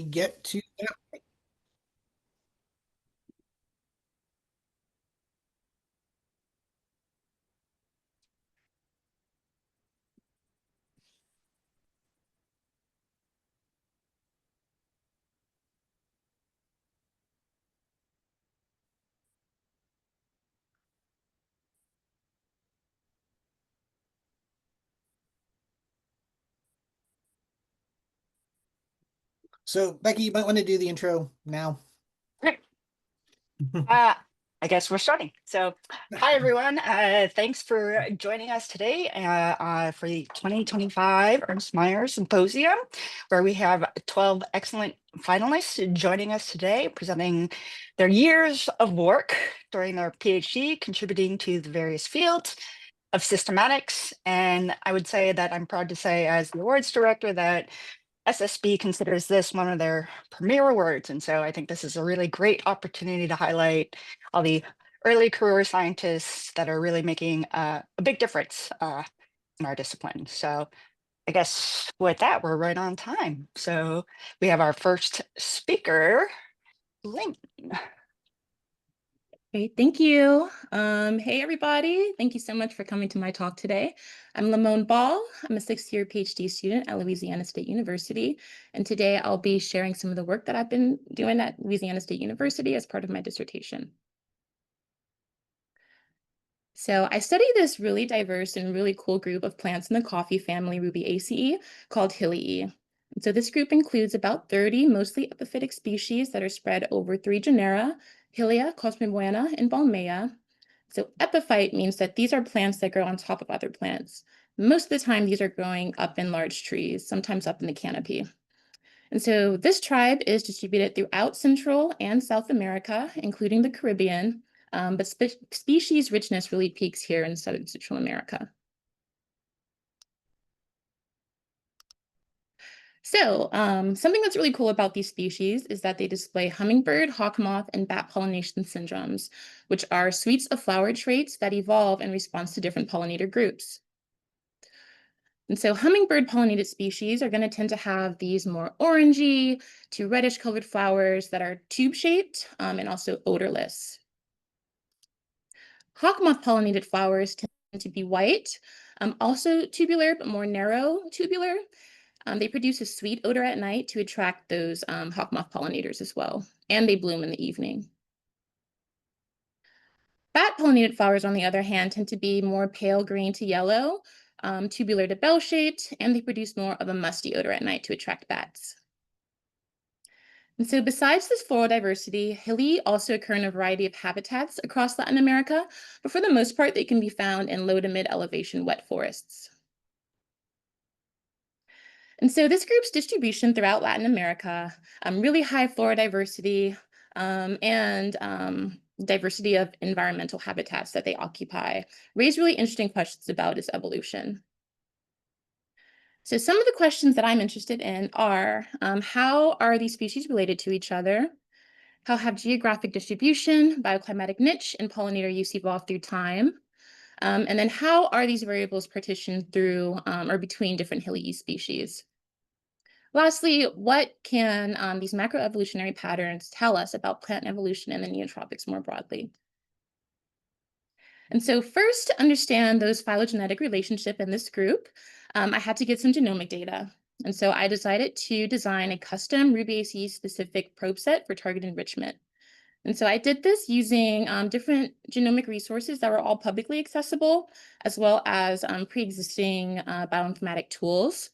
get to that. So, Becky, you might want to do the intro now. Great. I guess we're starting. So, hi everyone. Thanks for joining us today for the 2025 Ernst Mayr Symposium, where we have 12 excellent finalists joining us today, presenting their years of work during their PhD, contributing to the various fields of systematics. And I would say that I'm proud to say, as the awards director, that SSB considers this one of their premier awards. And so I think this is a really great opportunity to highlight all the early career scientists that are really making a big difference in our discipline. So I guess with that, we're right on time. So we have our first speaker, Laymon. Okay, thank you. Hey, everybody. Thank you so much for coming to my talk today. I'm Laymon Ball. I'm a sixth-year PhD student at Louisiana State University. And today I'll be sharing some of the work that I've been doing at Louisiana State University as part of my dissertation. So I study this really diverse and really cool group of plants in the coffee family Rubiaceae called Hillieae. And so this group includes about 30 mostly epiphytic species that are spread over 3 genera, Hillieae, Cosmobuena, and Balmea. So epiphyte means that these are plants that grow on top of other plants. Most of the time, these are growing up in large trees, sometimes up in the canopy. And so this tribe is distributed throughout Central and South America, including the Caribbean, but species richness really peaks here in Southern Central America. So something that's really cool about these species is that they display hummingbird, hawk moth, and bat pollination syndromes, which are suites of flower traits that evolve in response to different pollinator groups. And so hummingbird pollinated species are going to tend to have these more orangey to reddish colored flowers that are tube-shaped and also odorless. Hawk moth pollinated flowers tend to be white, also tubular, but more narrow tubular. They produce a sweet odor at night to attract those hawk moth pollinators as well, and they bloom in the evening. Bat-pollinated flowers, on the other hand, tend to be more pale green to yellow, tubular to bell-shaped, and they produce more of a musty odor at night to attract bats. And so besides this floral diversity, Hillieae also occur in a variety of habitats across Latin America, but for the most part, they can be found in low to mid-elevation wet forests. And so this group's distribution throughout Latin America, really high flora diversity and diversity of environmental habitats that they occupy, raise really interesting questions about its evolution. So some of the questions that I'm interested in are, how are these species related to each other? How have geographic distribution, bioclimatic niche, and pollinator use evolved through time? And then how are these variables partitioned through or between different Hillieae species? Lastly, what can these macroevolutionary patterns tell us about plant evolution and the neotropics more broadly? And so first, to understand those phylogenetic relationship in this group, I had to get some genomic data. And so I decided to design a custom Rubiaceae-specific probe set for target enrichment. And so I did this using different genomic resources that were all publicly accessible, as well as pre-existing bioinformatic tools.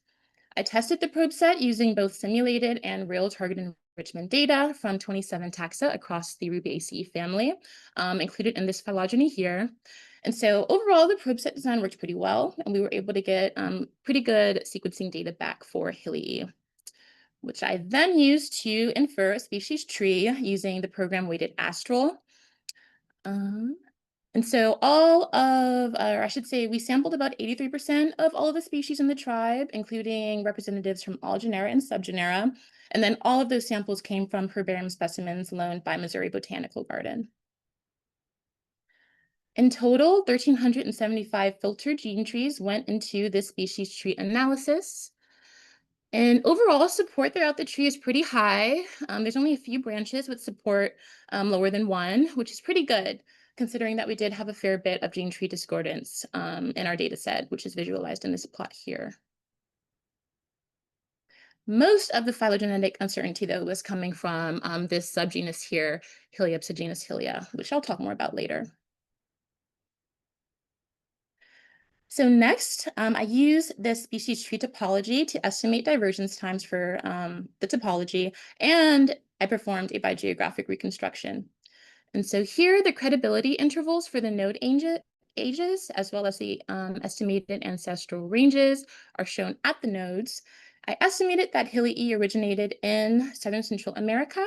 I tested the probe set using both simulated and real target enrichment data from 27 taxa across the Rubiaceae family, included in this phylogeny here. And so overall, the probe set design worked pretty well, and we were able to get pretty good sequencing data back for Hillieae, which I then used to infer a species tree using the program weighted Astral. And so all of, or I should say, we sampled about 83% of all of the species in the tribe, including representatives from all genera and subgenera. And then all of those samples came from herbarium specimens loaned by Missouri Botanical Garden. In total, 1,375 filtered gene trees went into this species tree analysis. And overall support throughout the tree is pretty high. There's only a few branches with support lower than 1, which is pretty good, considering that we did have a fair bit of gene tree discordance in our data set, which is visualized in this plot here. Most of the phylogenetic uncertainty, though, was coming from this subgenus here, Hillieae subgenus Hillieae, which I'll talk more about later. So next, I use this species tree topology to estimate divergence times for the topology, and I performed a biogeographic reconstruction. And so here, the credibility intervals for the node ages, as well as the estimated ancestral ranges, are shown at the nodes. I estimated that Hillieae originated in southern Central America,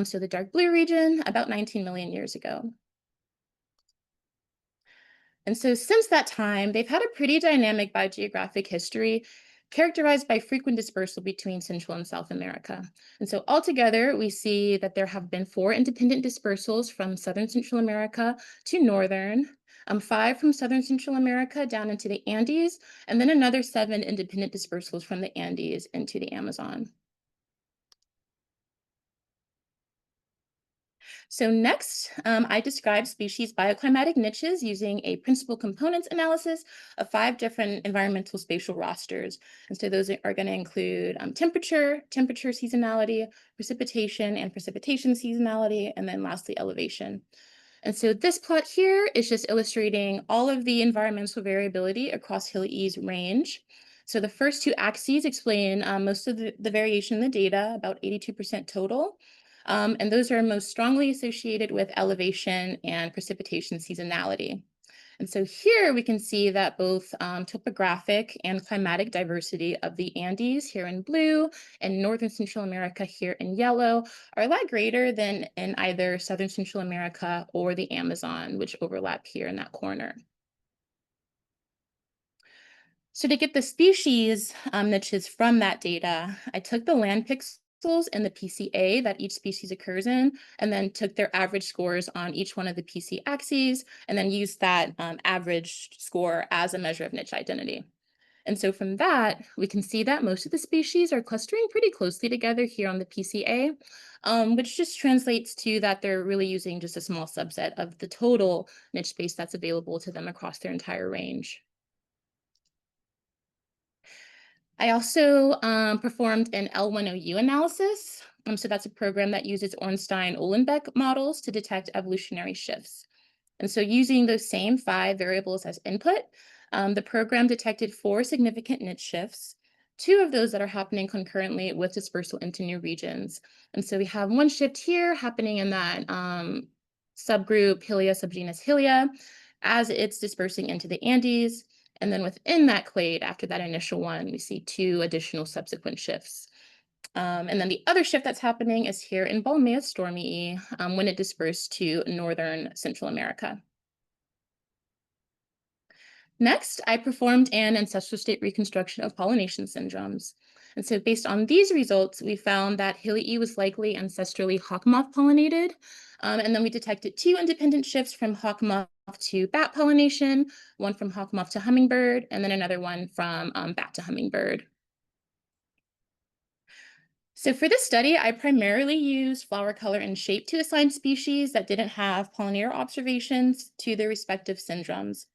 so the dark blue region, about 19 million years ago. And so since that time, they've had a pretty dynamic biogeographic history characterized by frequent dispersal between Central and South America. And so altogether, we see that there have been 4 independent dispersals from Southern Central America to Northern, 5 from Southern Central America down into the Andes, and then another 7 independent dispersals from the Andes into the Amazon. So next, I describe species bioclimatic niches using a principal components analysis of 5 different environmental spatial rosters. And so those are going to include temperature seasonality, precipitation and precipitation seasonality, and then lastly, elevation. And so this plot here is just illustrating all of the environmental variability across Hillieae's range. So the first 2 axes explain most of the variation in the data, about 82% total. And those are most strongly associated with elevation and precipitation seasonality. And so here we can see that both topographic and climatic diversity of the Andes here in blue and Northern Central America here in yellow are a lot greater than in either Southern Central America or the Amazon, which overlap here in that corner. So to get the species niches from that data, I took the land pixels in the PCA that each species occurs in, and then took their average scores on each one of the PC axes, and then used that average score as a measure of niche identity. And so from that, we can see that most of the species are clustering pretty closely together here on the PCA, which just translates to that they're really using just a small subset of the total niche space that's available to them across their entire range. I also performed an L1OU analysis. So that's a program that uses Ornstein-Uhlenbeck models to detect evolutionary shifts. And so using those same 5 variables as input, the program detected 4 significant niche shifts, 2 of those that are happening concurrently with dispersal into new regions. And so we have one shift here happening in that subgroup Hillieae subgenus Hillieae as it's dispersing into the Andes. And then within that clade, after that initial one, we see 2 additional subsequent shifts. And then the other shift that's happening is here in Balmea stormii when it dispersed to Northern Central America. Next, I performed an ancestral state reconstruction of pollination syndromes. And so based on these results, we found that Hillieae was likely ancestrally hawk moth pollinated. And then we detected 2 independent shifts from hawk moth to bat pollination, one from hawk moth to hummingbird, and then another one from bat to hummingbird. So for this study, I primarily used flower color and shape to assign species that didn't have pollinator observations to their respective syndromes.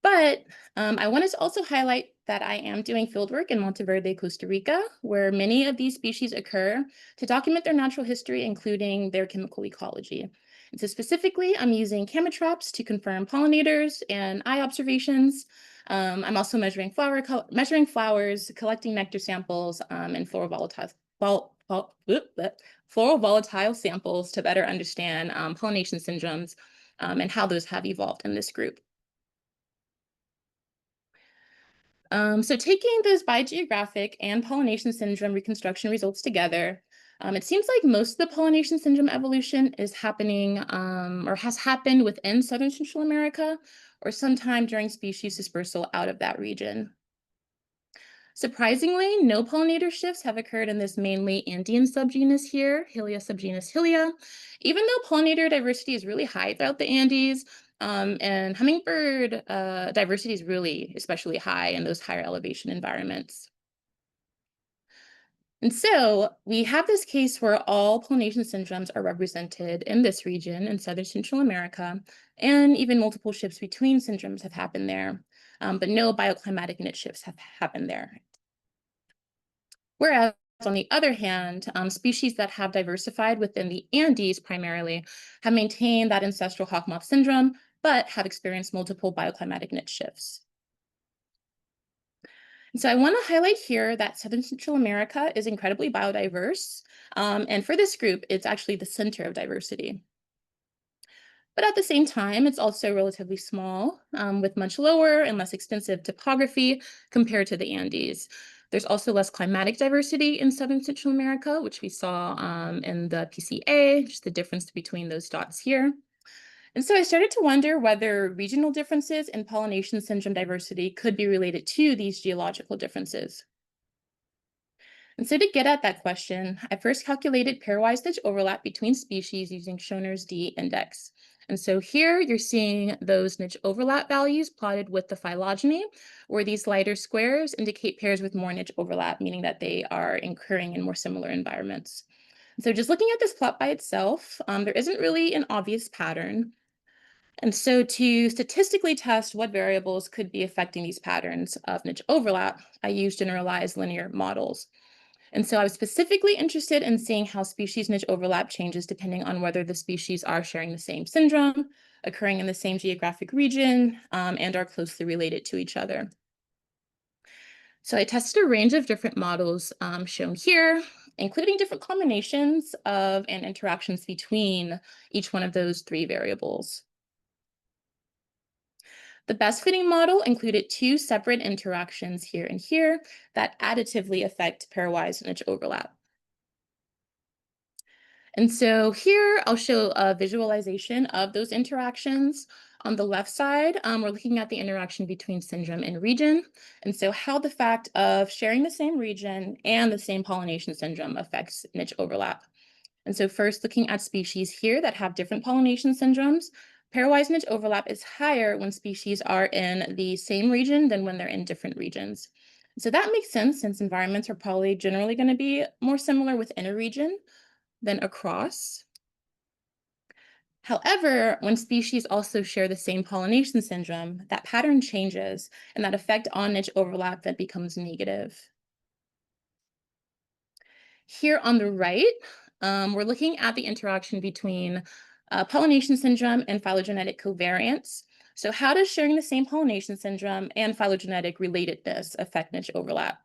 But I wanted to also highlight that I am doing fieldwork in Monteverde, Costa Rica, where many of these species occur to document their natural history, including their chemical ecology. And so specifically, I'm using camera traps to confirm pollinators and eye observations. I'm also measuring flowers, collecting nectar samples, and floral volatile samples to better understand pollination syndromes and how those have evolved in this group. So taking those biogeographic and pollination syndrome reconstruction results together, it seems like most of the pollination syndrome evolution is happening or has happened within Southern Central America or sometime during species dispersal out of that region. Surprisingly, no pollinator shifts have occurred in this mainly Andean subgenus here, Hillieae subgenus Hillieae, even though pollinator diversity is really high throughout the Andes, and hummingbird diversity is really especially high in those higher elevation environments. And so we have this case where all pollination syndromes are represented in this region in Southern Central America, and even multiple shifts between syndromes have happened there, but no bioclimatic niche shifts have happened there. Whereas, on the other hand, species that have diversified within the Andes primarily have maintained that ancestral hawk moth syndrome, but have experienced multiple bioclimatic niche shifts. And so I want to highlight here that Southern Central America is incredibly biodiverse. And for this group, it's actually the center of diversity. But at the same time, it's also relatively small, with much lower and less extensive topography compared to the Andes. There's also less climatic diversity in Southern Central America, which we saw in the PCA, just the difference between those dots here. And so I started to wonder whether regional differences in pollination syndrome diversity could be related to these geological differences. And so to get at that question, I first calculated pairwise niche overlap between species using Schoner's D index. And so here you're seeing those niche overlap values plotted with the phylogeny, where these lighter squares indicate pairs with more niche overlap, meaning that they are occurring in more similar environments. So just looking at this plot by itself, there isn't really an obvious pattern. And so to statistically test what variables could be affecting these patterns of niche overlap, I used generalized linear models. And so I was specifically interested in seeing how species niche overlap changes depending on whether the species are sharing the same syndrome, occurring in the same geographic region, and are closely related to each other. So I tested a range of different models shown here, including different combinations of and interactions between each one of those three variables. The best fitting model included two separate interactions here and here that additively affect pairwise niche overlap. And so here I'll show a visualization of those interactions. On the left side, we're looking at the interaction between syndrome and region. And so how the fact of sharing the same region and the same pollination syndrome affects niche overlap. And so first looking at species here that have different pollination syndromes, pairwise niche overlap is higher when species are in the same region than when they're in different regions. So that makes sense since environments are probably generally going to be more similar within a region than across. However, when species also share the same pollination syndrome, that pattern changes and that effect on niche overlap then becomes negative. Here on the right, we're looking at the interaction between pollination syndrome and phylogenetic covariance. So how does sharing the same pollination syndrome and phylogenetic relatedness affect niche overlap?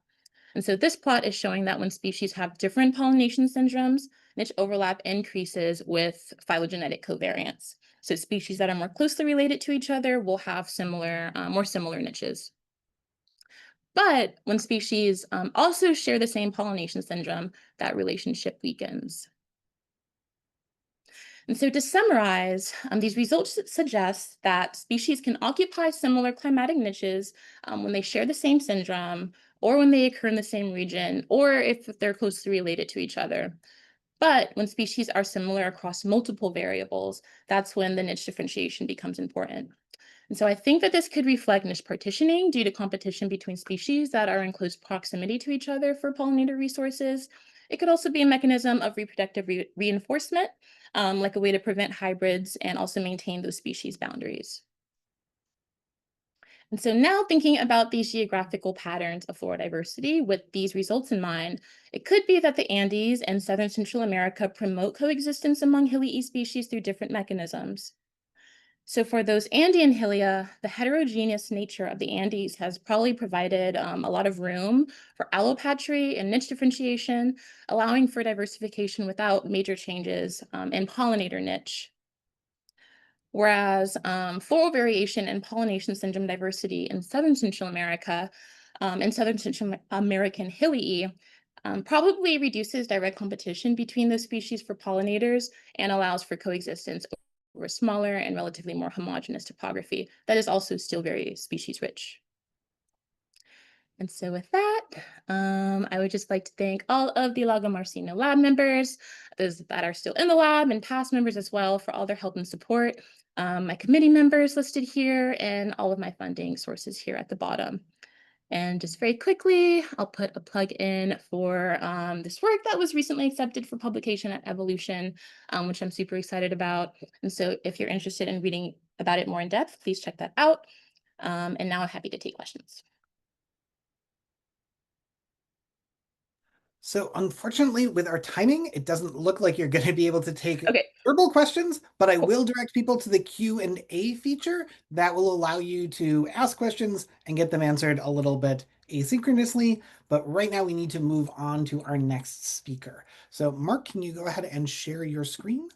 And so this plot is showing that when species have different pollination syndromes, niche overlap increases with phylogenetic covariance. So species that are more closely related to each other will have more similar niches. But when species also share the same pollination syndrome, that relationship weakens. And so to summarize, these results suggest that species can occupy similar climatic niches when they share the same syndrome, or when they occur in the same region, or if they're closely related to each other. But when species are similar across multiple variables, that's when the niche differentiation becomes important. And so I think that this could reflect niche partitioning due to competition between species that are in close proximity to each other for pollinator resources. It could also be a mechanism of reproductive reinforcement, like a way to prevent hybrids and also maintain those species boundaries. And so now thinking about these geographical patterns of flora diversity with these results in mind, it could be that the Andes and Southern Central America promote coexistence among Hillieae species through different mechanisms. So for those Andean Hillieae, the heterogeneous nature of the Andes has probably provided a lot of room for allopatry and niche differentiation, allowing for diversification without major changes in pollinator niche. Whereas floral variation and pollination syndrome diversity in Southern Central America and Southern Central American Hillieae probably reduces direct competition between those species for pollinators and allows for coexistence over smaller and relatively more homogeneous topography that is also still very species rich. And so with that, I would just like to thank all of the Lago Marcino lab members, those that are still in the lab and past members as well for all their help and support, my committee members listed here, and all of my funding sources here at the bottom. And just very quickly, I'll put a plug in for this work that was recently accepted for publication at Evolution, which I'm super excited about. And so if you're interested in reading about it more in depth, please check that out. And now I'm happy to take questions. So unfortunately, with our timing, it doesn't look like you're going to be able to take Okay. verbal questions, but I Cool. will direct people to the Q&A feature that will allow you to ask questions and get them answered a little bit asynchronously. But right now we need to move on to our next speaker. So Mark, can you go ahead and share your screen?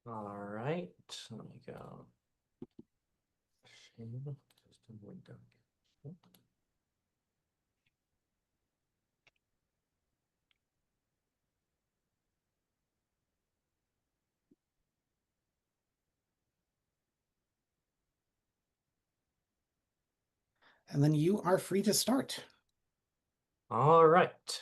All right, let me go. And then you are free to start. All right.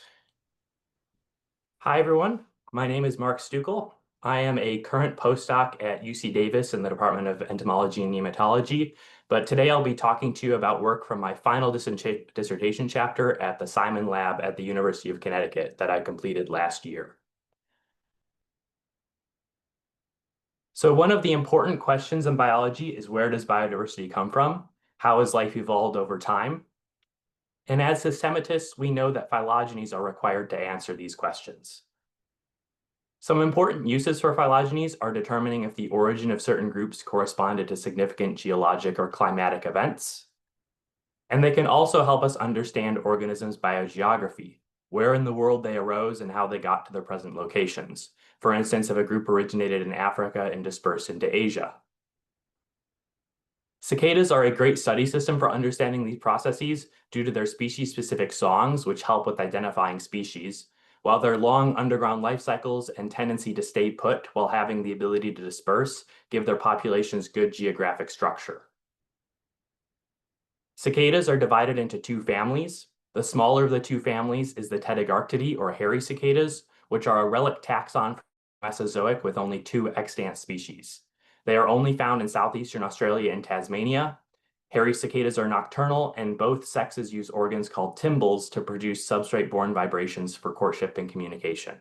Hi, everyone. My name is Mark Stukel. I am a current postdoc at UC Davis in the Department of Entomology and Nematology, but today I'll be talking to you about work from my final dissertation chapter at the Simon Lab at the University of Connecticut that I completed last year. So one of the important questions in biology is, where does biodiversity come from? How has life evolved over time? And as systematists, we know that phylogenies are required to answer these questions. Some important uses for phylogenies are determining if the origin of certain groups corresponded to significant geologic or climatic events. And they can also help us understand organisms' biogeography, where in the world they arose and how they got to their present locations. For instance, if a group originated in Africa and dispersed into Asia. Cicadas are a great study system for understanding these processes due to their species-specific songs, which help with identifying species, while their long underground life cycles and tendency to stay put while having the ability to disperse give their populations good geographic structure. Cicadas are divided into two families. The smaller of the two families is the Tedigarctidae, or hairy cicadas, which are a relic taxon from Mesozoic with only 2 extant species. They are only found in southeastern Australia and Tasmania. Hairy cicadas are nocturnal, and both sexes use organs called tymbals to produce substrate-borne vibrations for courtship and communication.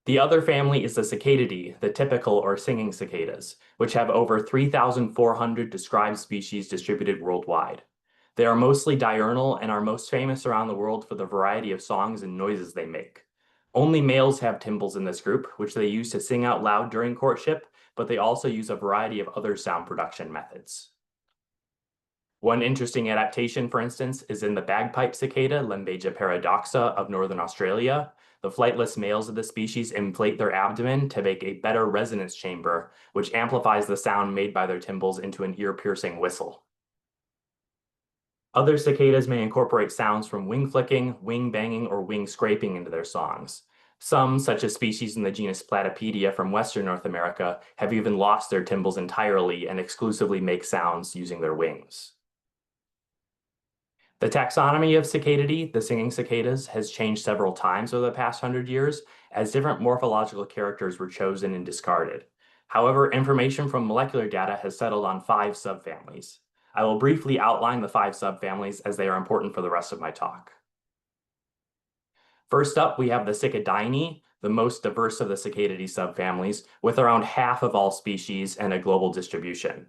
The other family is the Cicadidae, the typical or singing cicadas, which have over 3,400 described species distributed worldwide. They are mostly diurnal and are most famous around the world for the variety of songs and noises they make. Only males have tymbals in this group, which they use to sing out loud during courtship, but they also use a variety of other sound production methods. One interesting adaptation, for instance, is in the bagpipe cicada, Lembeja paradoxa of northern Australia. The flightless males of the species inflate their abdomen to make a better resonance chamber, which amplifies the sound made by their tymbals into an ear-piercing whistle. Other cicadas may incorporate sounds from wing flicking, wing banging, or wing scraping into their songs. Some, such as species in the genus Platypedia from Western North America, have even lost their tymbals entirely and exclusively make sounds using their wings. The taxonomy of Cicadidae, the singing cicadas, has changed several times over the past 100 years as different morphological characters were chosen and discarded. However, information from molecular data has settled on 5 subfamilies. I will briefly outline the 5 subfamilies as they are important for the rest of my talk. First up, we have the Cicadainae, the most diverse of the Cicadidae subfamilies, with around half of all species and a global distribution.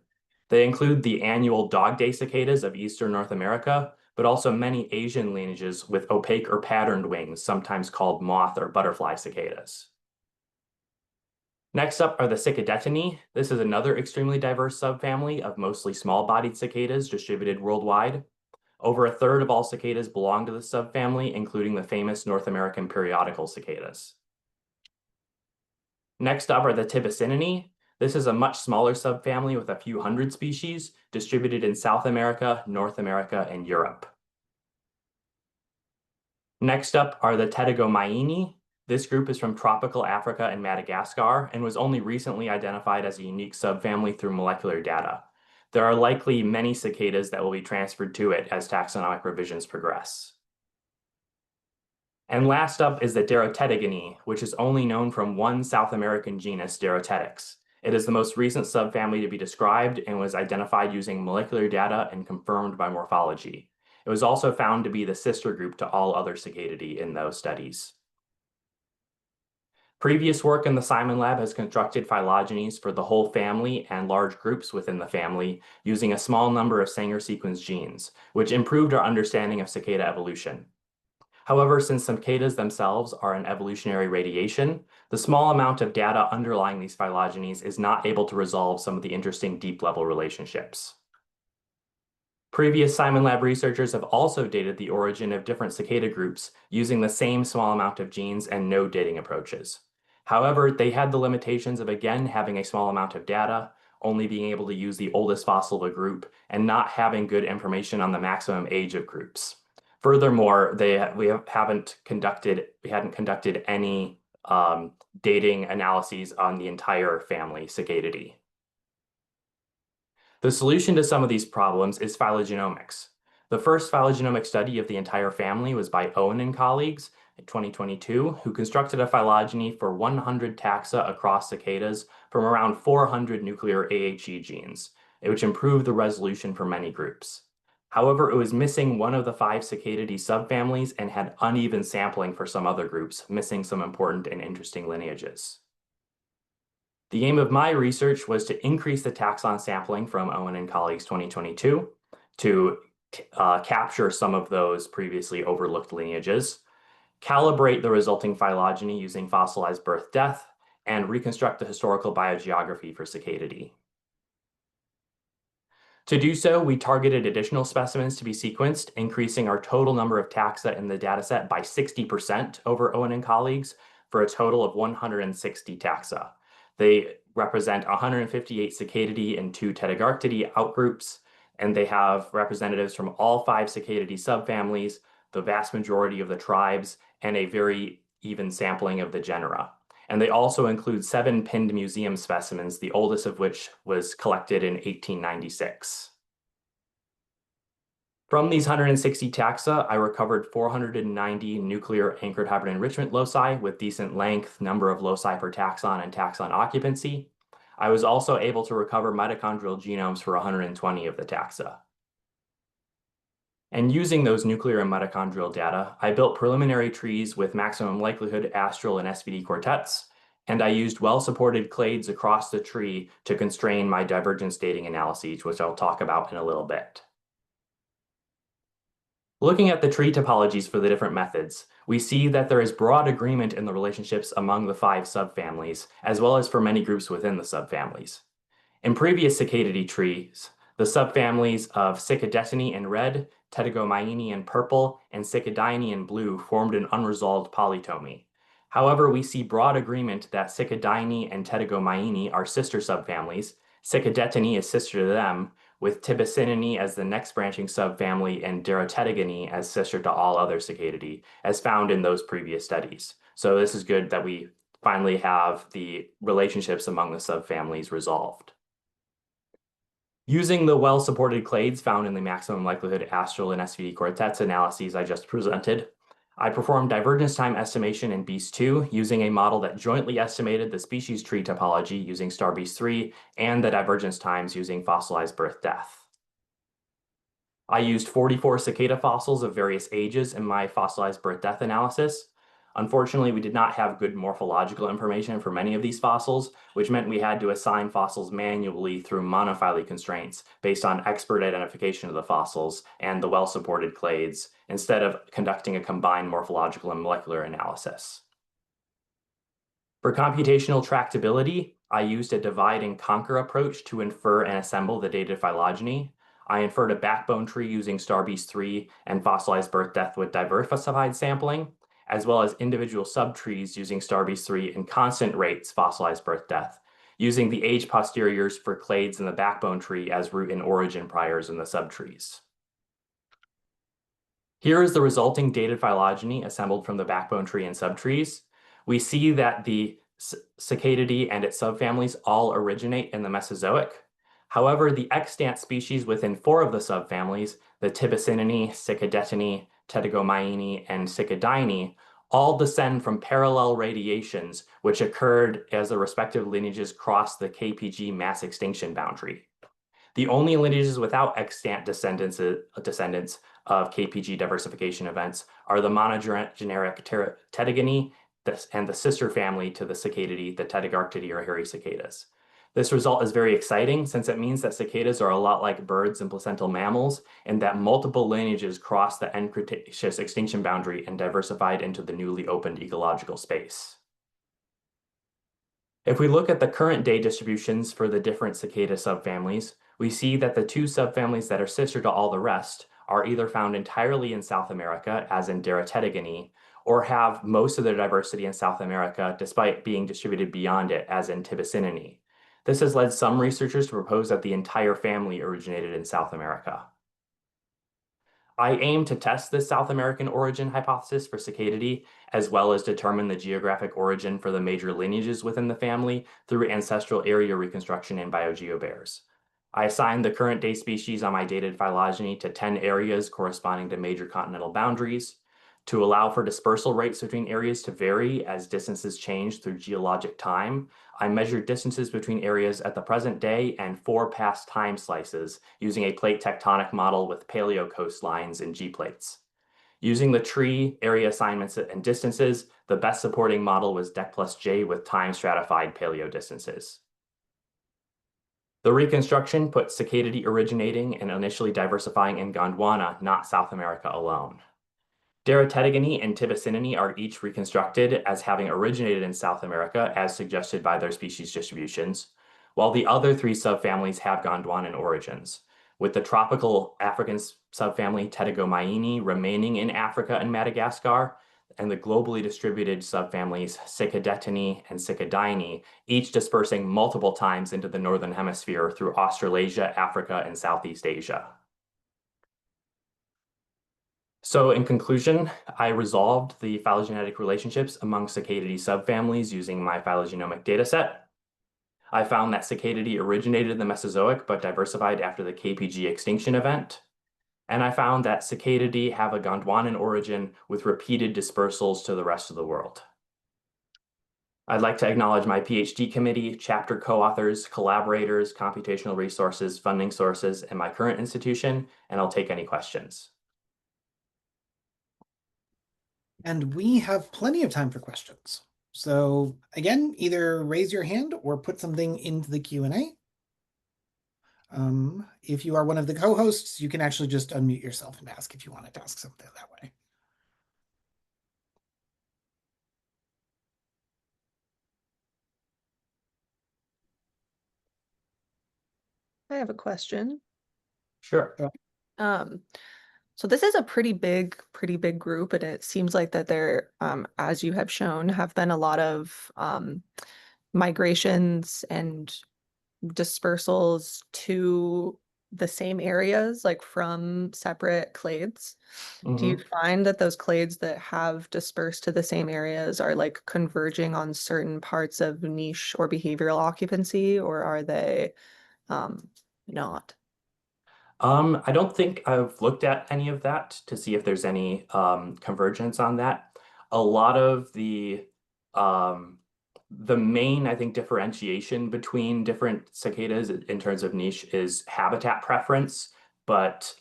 They include the annual dog day cicadas of eastern North America, but also many Asian lineages with opaque or patterned wings, sometimes called moth or butterfly cicadas. Next up are the Cicadetinae. This is another extremely diverse subfamily of mostly small-bodied cicadas distributed worldwide. Over a third of all cicadas belong to the subfamily, including the famous North American periodical cicadas. Next up are the Tibicinae. This is a much smaller subfamily with a few hundred species distributed in South America, North America, and Europe. Next up are the Pterygomainae. This group is from tropical Africa and Madagascar and was only recently identified as a unique subfamily through molecular data. There are likely many cicadas that will be transferred to it as taxonomic revisions progress. And last up is the Derotetigonae, which is only known from one South American genus, Derotetics. It is the most recent subfamily to be described and was identified using molecular data and confirmed by morphology. It was also found to be the sister group to all other Cicadidae in those studies. Previous work in the Simon Lab has constructed phylogenies for the whole family and large groups within the family using a small number of Sanger sequence genes, which improved our understanding of cicada evolution. However, since cicadas themselves are an evolutionary radiation, the small amount of data underlying these phylogenies is not able to resolve some of the interesting deep-level relationships. Previous Simon Lab researchers have also dated the origin of different cicada groups using the same small amount of genes and node dating approaches. However, they had the limitations of again having a small amount of data, only being able to use the oldest fossil of a group, and not having good information on the maximum age of groups. Furthermore, we hadn't conducted any dating analyses on the entire family Cicadidae. The solution to some of these problems is phylogenomics. The first phylogenomic study of the entire family was by Owen and colleagues in 2022, who constructed a phylogeny for 100 taxa across cicadas from around 400 nuclear AHE genes, which improved the resolution for many groups. However, it was missing one of the 5 Cicadidae subfamilies and had uneven sampling for some other groups, missing some important and interesting lineages. The aim of my research was to increase the taxon sampling from Owen and colleagues 2022 to capture some of those previously overlooked lineages, calibrate the resulting phylogeny using fossilized birth-death, and reconstruct the historical biogeography for Cicadidae. To do so, we targeted additional specimens to be sequenced, increasing our total number of taxa in the dataset by 60% over Owen and colleagues for a total of 160 taxa. They represent 158 Cicadidae and 2 Tetragarctidae outgroups, and they have representatives from all 5 Cicadidae subfamilies, the vast majority of the tribes, and a very even sampling of the genera. And they also include 7 pinned museum specimens, the oldest of which was collected in 1896. From these 160 taxa, I recovered 490 nuclear anchored hybrid enrichment loci with decent length, number of loci per taxon, and taxon occupancy. I was also able to recover mitochondrial genomes for 120 of the taxa. And using those nuclear and mitochondrial data, I built preliminary trees with maximum likelihood astral and SVD quartets, and I used well-supported clades across the tree to constrain my divergence dating analyses, which I'll talk about in a little bit. Looking at the tree topologies for the different methods, we see that there is broad agreement in the relationships among the 5 subfamilies, as well as for many groups within the subfamilies. In previous Cicadidae trees, the subfamilies of Cicadetinii in red, Tetragomyiinae in purple, and Cicadiinae in blue formed an unresolved polytomy. However, we see broad agreement that Cicadiinae and Tetragomyiinae are sister subfamilies, Cicadetinii is sister to them, with Tibicinae as the next branching subfamily and Derotetagonii as sister to all other Cicadidae, as found in those previous studies. So this is good that we finally have the relationships among the subfamilies resolved. Using the well-supported clades found in the maximum likelihood astral and SVD quartets analyses I just presented, I performed divergence time estimation in BEAST2 using a model that jointly estimated the species tree topology using StarBeast3 and the divergence times using fossilized birth-death. I used 44 cicada fossils of various ages in my fossilized birth-death analysis. Unfortunately, we did not have good morphological information for many of these fossils, which meant we had to assign fossils manually through monophyly constraints based on expert identification of the fossils and the well-supported clades, instead of conducting a combined morphological and molecular analysis. For computational tractability, I used a divide and conquer approach to infer and assemble the dated phylogeny. I inferred a backbone tree using StarBeast3 and fossilized birth-death with diversified sampling, as well as individual subtrees using StarBeast3 and constant rates fossilized birth-death, using the age posteriors for clades in the backbone tree as root and origin priors in the subtrees. Here is the resulting dated phylogeny assembled from the backbone tree and subtrees. We see that the Cicadidae and its subfamilies all originate in the Mesozoic. However, the extant species within 4 of the subfamilies, the Tibicinae, Cicadetinii, Tetragomyiinae, and Cicadiinae, all descend from parallel radiations, which occurred as the respective lineages crossed the KPG mass extinction boundary. The only lineages without extant descendants of KPG diversification events are the monogeneric Tettigony and the sister family to the Cicadidae, the Tettigarctidae or hairy cicadas. This result is very exciting since it means that cicadas are a lot like birds and placental mammals, and that multiple lineages crossed the end Cretaceous extinction boundary and diversified into the newly opened ecological space. If we look at the current day distributions for the different cicada subfamilies, we see that the two subfamilies that are sister to all the rest are either found entirely in South America, as in Tettigony, or have most of their diversity in South America despite being distributed beyond it, as in Tibicinae. This has led some researchers to propose that the entire family originated in South America. I aim to test this South American origin hypothesis for Cicadidae, as well as determine the geographic origin for the major lineages within the family through ancestral area reconstruction in biogeobears. I assigned the current day species on my dated phylogeny to 10 areas corresponding to major continental boundaries. To allow for dispersal rates between areas to vary as distances change through geologic time, I measured distances between areas at the present day and 4 past time slices using a plate tectonic model with paleo coastlines and G-plates. Using the tree, area assignments, and distances, the best supporting model was Dec plus J with time stratified paleo distances. The reconstruction put Cicadidae originating and initially diversifying in Gondwana, not South America alone. Tettigony and Tibicinae are each reconstructed as having originated in South America, as suggested by their species distributions, while the other 3 subfamilies have Gondwanan origins, with the tropical African subfamily Tettigomyini remaining in Africa and Madagascar, and the globally distributed subfamilies Cicadetinae and Cicadaini, each dispersing multiple times into the Northern Hemisphere through Australasia, Africa, and Southeast Asia. So in conclusion, I resolved the phylogenetic relationships among Cicadidae subfamilies using my phylogenomic dataset. I found that Cicadidae originated in the Mesozoic but diversified after the KPG extinction event. And I found that Cicadidae have a Gondwanan origin with repeated dispersals to the rest of the world. I'd like to acknowledge my PhD committee, chapter co-authors, collaborators, computational resources, funding sources, and my current institution, and I'll take any questions. And we have plenty of time for questions. So again, either raise your hand or put something into the Q&A. If you are one of the co-hosts, you can actually just unmute yourself and ask if you wanted to ask something that way. I have a question. Sure. So this is a pretty big group, and it seems like that there, as you have shown, have been a lot of migrations and dispersals to the same areas, like from separate clades. Do you find that those clades that have dispersed to the same areas are like converging on certain parts of niche or behavioral occupancy, or are they not? I don't think I've looked at any of that to see if there's any convergence on that. A lot of the main, I think, differentiation between different cicadas in terms of niche is habitat preference, but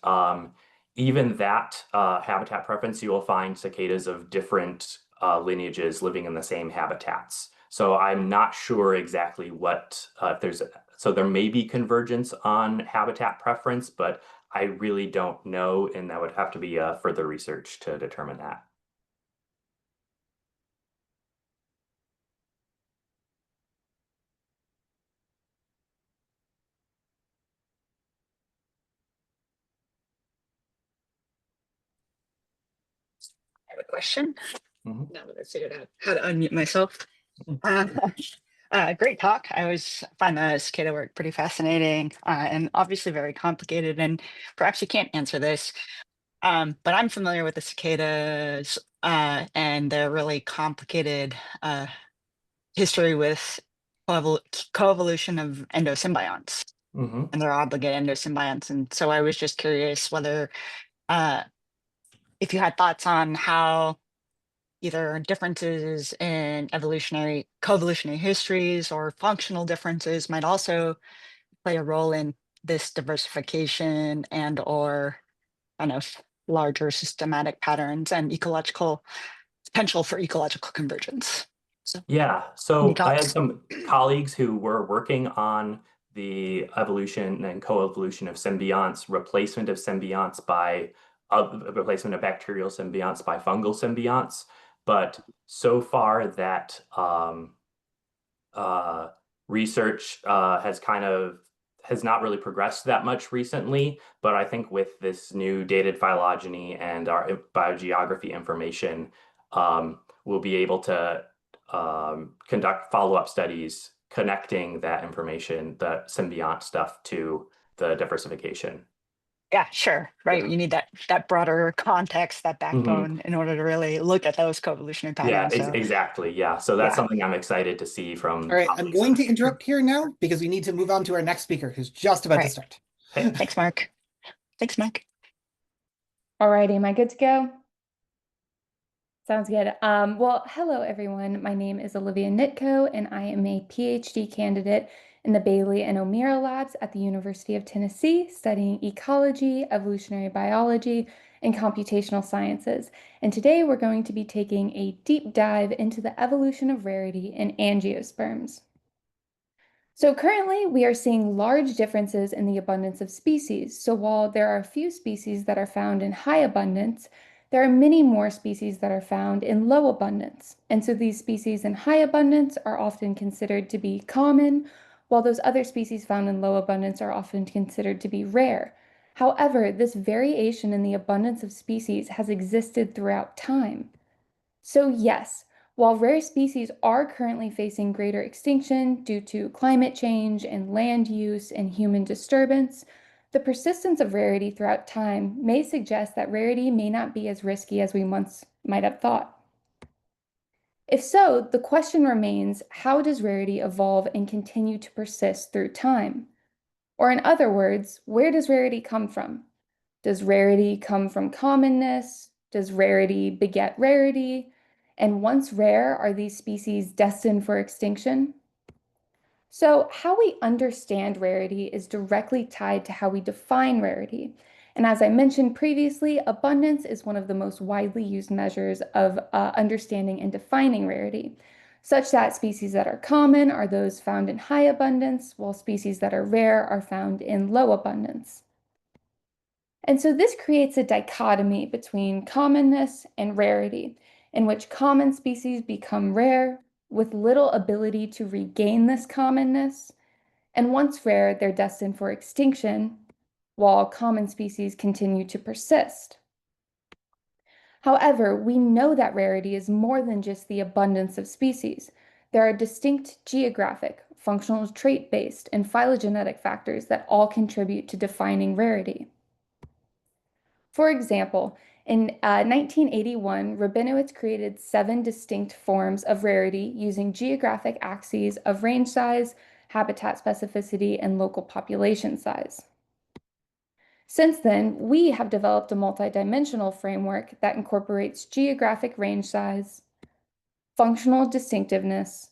even that habitat preference, you will find cicadas of different lineages living in the same habitats. So I'm not sure exactly what, if there's, so there may be convergence on habitat preference, but I really don't know, and that would have to be further research to determine that. I have a question. Mhm. Now that I figured out how to unmute myself. Great talk. I always find the cicada work pretty fascinating and obviously very complicated. And perhaps you can't answer this, but I'm familiar with the cicadas and their really complicated history with coevolution of endosymbionts and their obligate endosymbionts. And so I was just curious whether if you had thoughts on how either differences in coevolutionary histories or functional differences might also play a role in this diversification and or kind of larger systematic patterns and ecological potential for ecological convergence. So, Yeah, any so I had thoughts? some colleagues who were working on the evolution and coevolution of symbionts, replacement of symbionts by replacement of bacterial symbionts by fungal symbionts. But so far that research has not really progressed that much recently. But I think with this new dated phylogeny and our biogeography information, we'll be able to conduct follow-up studies connecting that information, the symbiont stuff, to the diversification. Yeah, sure. Right. Yeah. You need that broader context, that backbone in order to really look at those coevolutionary Yeah, patterns. So exactly. Yeah. So that's yeah. something I'm excited to see from All right, I'm colleagues. going to interrupt here now because we need to move on to our next speaker who's just about to Right. start. Hey. Thanks, Mark. Thanks, Mike. Alrighty, am I good to go? Sounds good. Well, hello everyone. My name is Alivia Nytko, and I am a PhD candidate in the Bailey and O'Meara labs at the University of Tennessee, studying ecology, evolutionary biology, and computational sciences. And today we're going to be taking a deep dive into the evolution of rarity in angiosperms. So currently, we are seeing large differences in the abundance of species. So while there are a few species that are found in high abundance, there are many more species that are found in low abundance. And so these species in high abundance are often considered to be common, while those other species found in low abundance are often considered to be rare. However, this variation in the abundance of species has existed throughout time. So yes, while rare species are currently facing greater extinction due to climate change and land use and human disturbance, the persistence of rarity throughout time may suggest that rarity may not be as risky as we once might have thought. If so, the question remains, how does rarity evolve and continue to persist through time? Or in other words, where does rarity come from? Does rarity come from commonness? Does rarity beget rarity? And once rare, are these species destined for extinction? So, how we understand rarity is directly tied to how we define rarity. And as I mentioned previously, abundance is one of the most widely used measures of understanding and defining rarity, such that species that are common are those found in high abundance, while species that are rare are found in low abundance. And so this creates a dichotomy between commonness and rarity, in which common species become rare with little ability to regain this commonness. And once rare, they're destined for extinction, while common species continue to persist. However, we know that rarity is more than just the abundance of species. There are distinct geographic, functional trait-based, and phylogenetic factors that all contribute to defining rarity. For example, in 1981, Rabinowitz created 7 distinct forms of rarity using geographic axes of range size, habitat specificity, and local population size. Since then, we have developed a multidimensional framework that incorporates geographic range size, functional distinctiveness,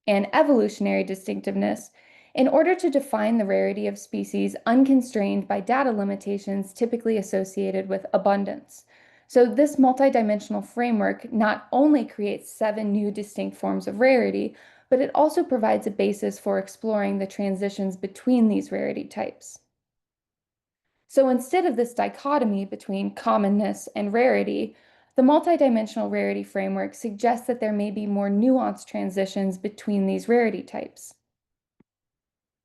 and evolutionary distinctiveness in order to define the rarity of species unconstrained by data limitations typically associated with abundance. So this multidimensional framework not only creates 7 new distinct forms of rarity, but it also provides a basis for exploring the transitions between these rarity types. So instead of this dichotomy between commonness and rarity, the multidimensional rarity framework suggests that there may be more nuanced transitions between these rarity types.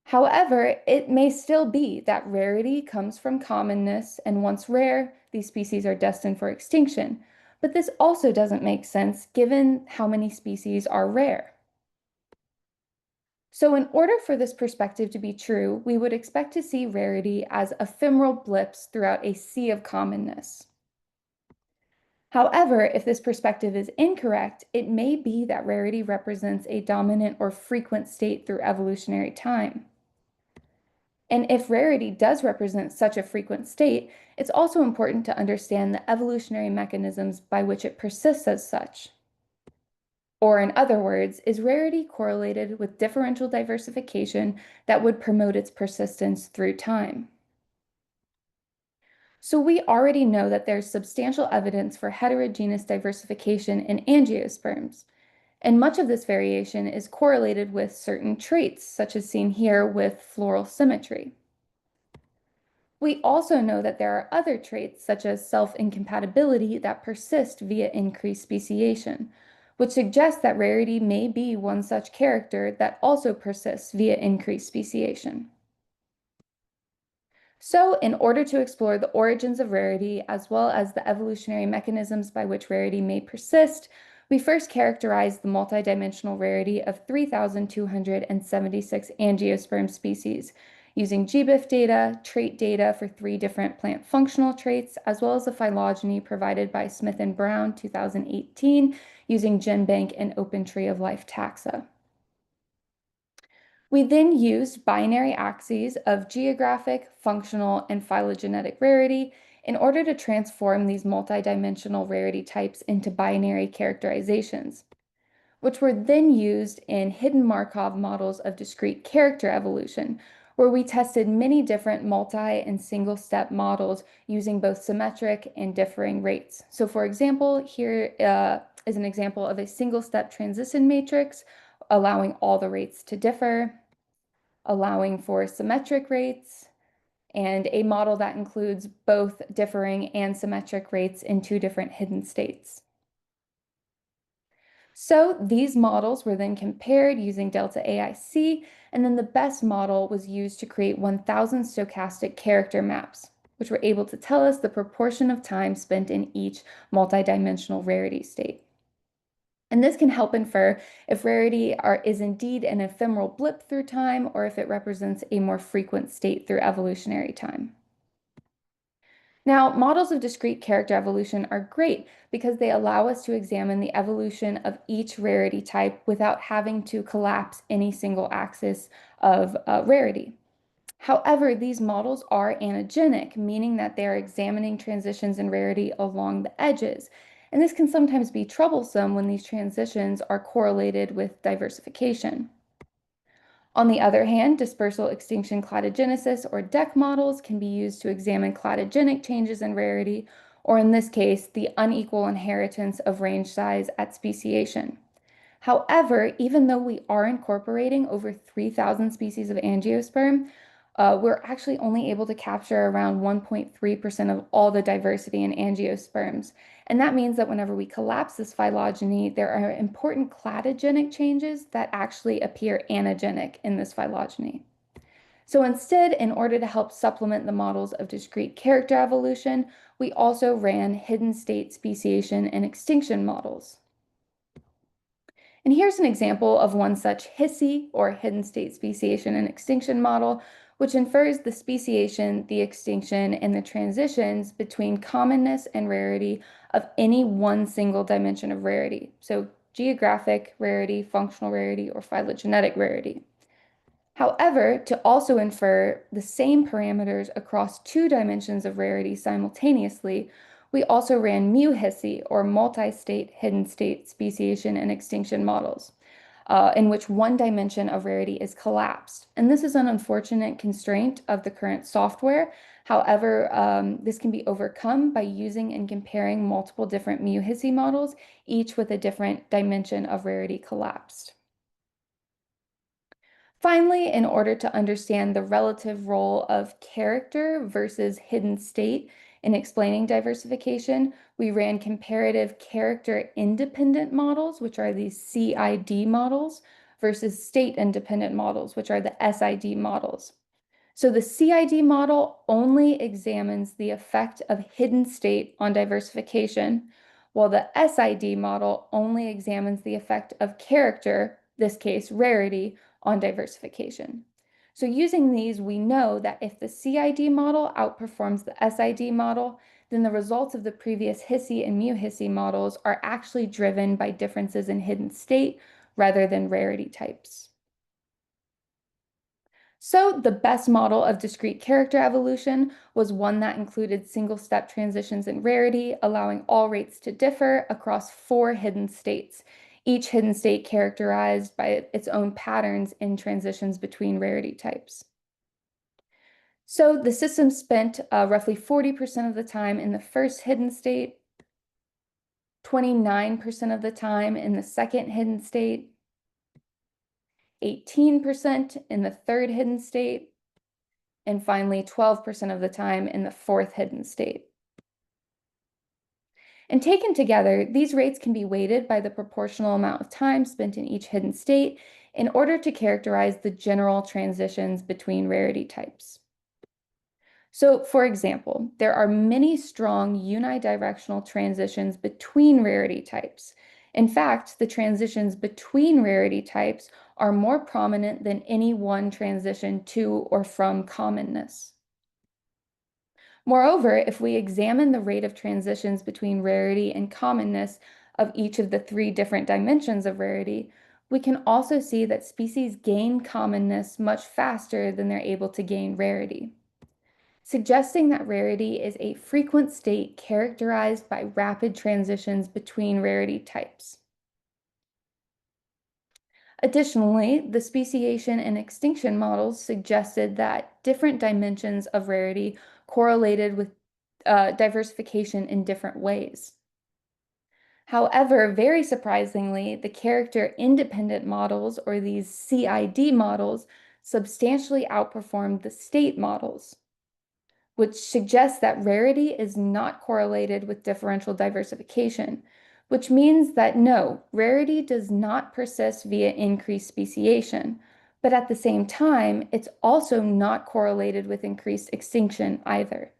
However, it may still be that rarity comes from commonness, and once rare, these species are destined for extinction. But this also doesn't make sense given how many species are rare. So in order for this perspective to be true, we would expect to see rarity as ephemeral blips throughout a sea of commonness. However, if this perspective is incorrect, it may be that rarity represents a dominant or frequent state through evolutionary time. And if rarity does represent such a frequent state, it's also important to understand the evolutionary mechanisms by which it persists as such. Or in other words, is rarity correlated with differential diversification that would promote its persistence through time? So we already know that there's substantial evidence for heterogeneous diversification in angiosperms. And much of this variation is correlated with certain traits, such as seen here with floral symmetry. We also know that there are other traits, such as self-incompatibility, that persist via increased speciation, which suggests that rarity may be one such character that also persists via increased speciation. So, in order to explore the origins of rarity, as well as the evolutionary mechanisms by which rarity may persist, we first characterized the multidimensional rarity of 3,276 angiosperm species, using GBIF data, trait data for 3 different plant functional traits, as well as the phylogeny provided by Smith and Brown 2018, using GenBank and Open Tree of Life taxa. We then used binary axes of geographic, functional, and phylogenetic rarity in order to transform these multidimensional rarity types into binary characterizations, which were then used in hidden Markov models of discrete character evolution, where we tested many different multi and single-step models using both symmetric and differing rates. So for example, here is an example of a single-step transition matrix allowing all the rates to differ, allowing for symmetric rates, and a model that includes both differing and symmetric rates in 2 different hidden states. So these models were then compared using delta AIC, and then the best model was used to create 1,000 stochastic character maps, which were able to tell us the proportion of time spent in each multidimensional rarity state. And this can help infer if rarity is indeed an ephemeral blip through time or if it represents a more frequent state through evolutionary time. Now, models of discrete character evolution are great because they allow us to examine the evolution of each rarity type without having to collapse any single axis of rarity. However, these models are anagenic, meaning that they are examining transitions in rarity along the edges. And this can sometimes be troublesome when these transitions are correlated with diversification. On the other hand, dispersal extinction cladogenesis or DEC models can be used to examine cladogenic changes in rarity, or in this case, the unequal inheritance of range size at speciation. However, even though we are incorporating over 3,000 species of angiosperm, we're actually only able to capture around 1.3% of all the diversity in angiosperms. And that means that whenever we collapse this phylogeny, there are important cladogenic changes that actually appear anagenic in this phylogeny. So instead, in order to help supplement the models of discrete character evolution, we also ran hidden state speciation and extinction models. And here's an example of one such Hillieae, or hidden state speciation and extinction model, which infers the speciation, the extinction, and the transitions between commonness and rarity of any one single dimension of rarity. So geographic rarity, functional rarity, or phylogenetic rarity. However, to also infer the same parameters across 2 dimensions of rarity simultaneously, we also ran mu-Hillieae, or multi-state hidden state speciation and extinction models, in which one dimension of rarity is collapsed. And this is an unfortunate constraint of the current software. However, this can be overcome by using and comparing multiple different mu-Hillieae models, each with a different dimension of rarity collapsed. Finally, in order to understand the relative role of character versus hidden state in explaining diversification, we ran comparative character independent models, which are these CID models, versus state independent models, which are the SID models. So the CID model only examines the effect of hidden state on diversification, while the SID model only examines the effect of character, this case rarity, on diversification. So using these, we know that if the CID model outperforms the SID model, then the results of the previous Hillieae and mu-Hillieae models are actually driven by differences in hidden state rather than rarity types. So the best model of discrete character evolution was one that included single-step transitions in rarity, allowing all rates to differ across 4 hidden states, each hidden state characterized by its own patterns in transitions between rarity types. So the system spent roughly 40% of the time in the first hidden state, 29% of the time in the second hidden state, 18% in the third hidden state, and finally 12% of the time in the fourth hidden state. And taken together, these rates can be weighted by the proportional amount of time spent in each hidden state in order to characterize the general transitions between rarity types. So, for example, there are many strong unidirectional transitions between rarity types. In fact, the transitions between rarity types are more prominent than any one transition to or from commonness. Moreover, if we examine the rate of transitions between rarity and commonness of each of the three different dimensions of rarity, we can also see that species gain commonness much faster than they're able to gain rarity, suggesting that rarity is a frequent state characterized by rapid transitions between rarity types. Additionally, the speciation and extinction models suggested that different dimensions of rarity correlated with diversification in different ways. However, very surprisingly, the character-independent models, or these CID models, substantially outperformed the state models, which suggests that rarity is not correlated with differential diversification, which means that no, rarity does not persist via increased speciation, but at the same time, it's also not correlated with increased extinction either.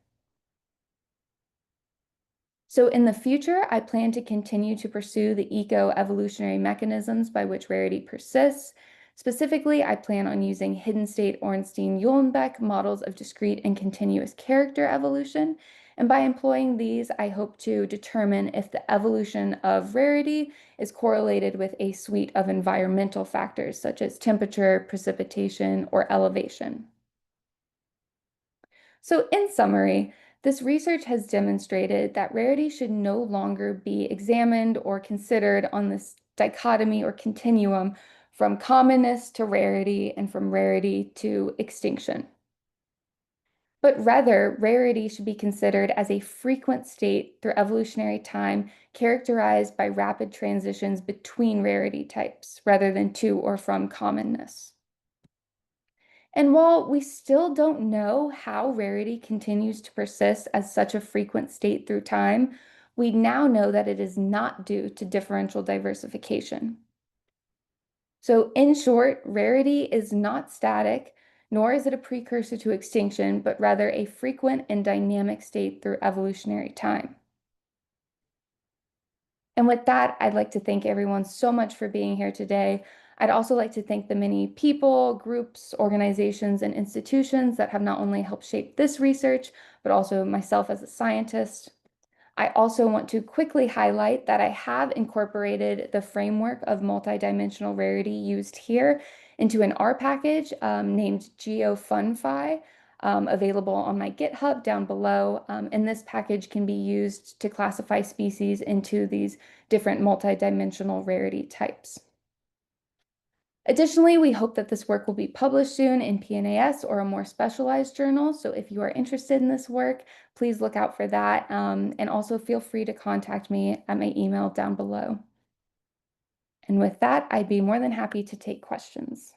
So in the future, I plan to continue to pursue the eco-evolutionary mechanisms by which rarity persists. Specifically, I plan on using hidden state Ornstein-Uhlenbeck models of discrete and continuous character evolution. And by employing these, I hope to determine if the evolution of rarity is correlated with a suite of environmental factors such as temperature, precipitation, or elevation. So in summary, this research has demonstrated that rarity should no longer be examined or considered on this dichotomy or continuum from commonness to rarity and from rarity to extinction. But rather, rarity should be considered as a frequent state through evolutionary time characterized by rapid transitions between rarity types rather than to or from commonness. And while we still don't know how rarity continues to persist as such a frequent state through time, we now know that it is not due to differential diversification. So in short, rarity is not static, nor is it a precursor to extinction, but rather a frequent and dynamic state through evolutionary time. And with that, I'd like to thank everyone so much for being here today. I'd also like to thank the many people, groups, organizations, and institutions that have not only helped shape this research, but also myself as a scientist. I also want to quickly highlight that I have incorporated the framework of multidimensional rarity used here into an R package named GeoFunFi, available on my GitHub down below. And this package can be used to classify species into these different multidimensional rarity types. Additionally, we hope that this work will be published soon in PNAS or a more specialized journal. So if you are interested in this work, please look out for that. And also feel free to contact me at my email down below. And with that, I'd be more than happy to take questions.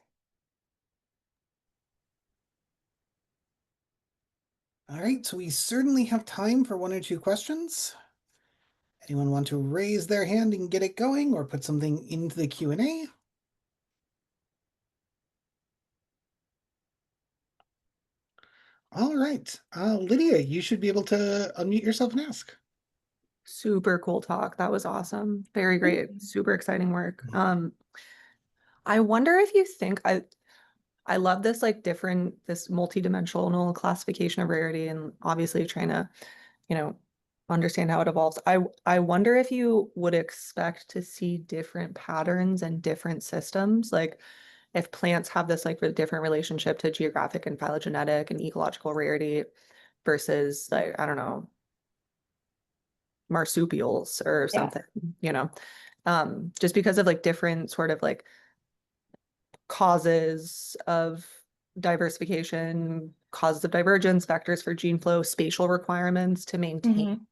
All right, so we certainly have time for one or two questions. Anyone want to raise their hand and get it going or put something into the Q&A? All right, Lydia, you should be able to unmute yourself and ask. Super cool talk. That was awesome. Very great. Super exciting work. I wonder if you think I love this this multidimensional classification of rarity and obviously trying to, understand how it evolves. I wonder if you would expect to see different patterns and different systems, like if plants have this different relationship to geographic and phylogenetic and ecological rarity versus I don't know, marsupials or something, just because of like different sort of like causes of diversification, causes of divergence, vectors for gene flow, spatial requirements to maintain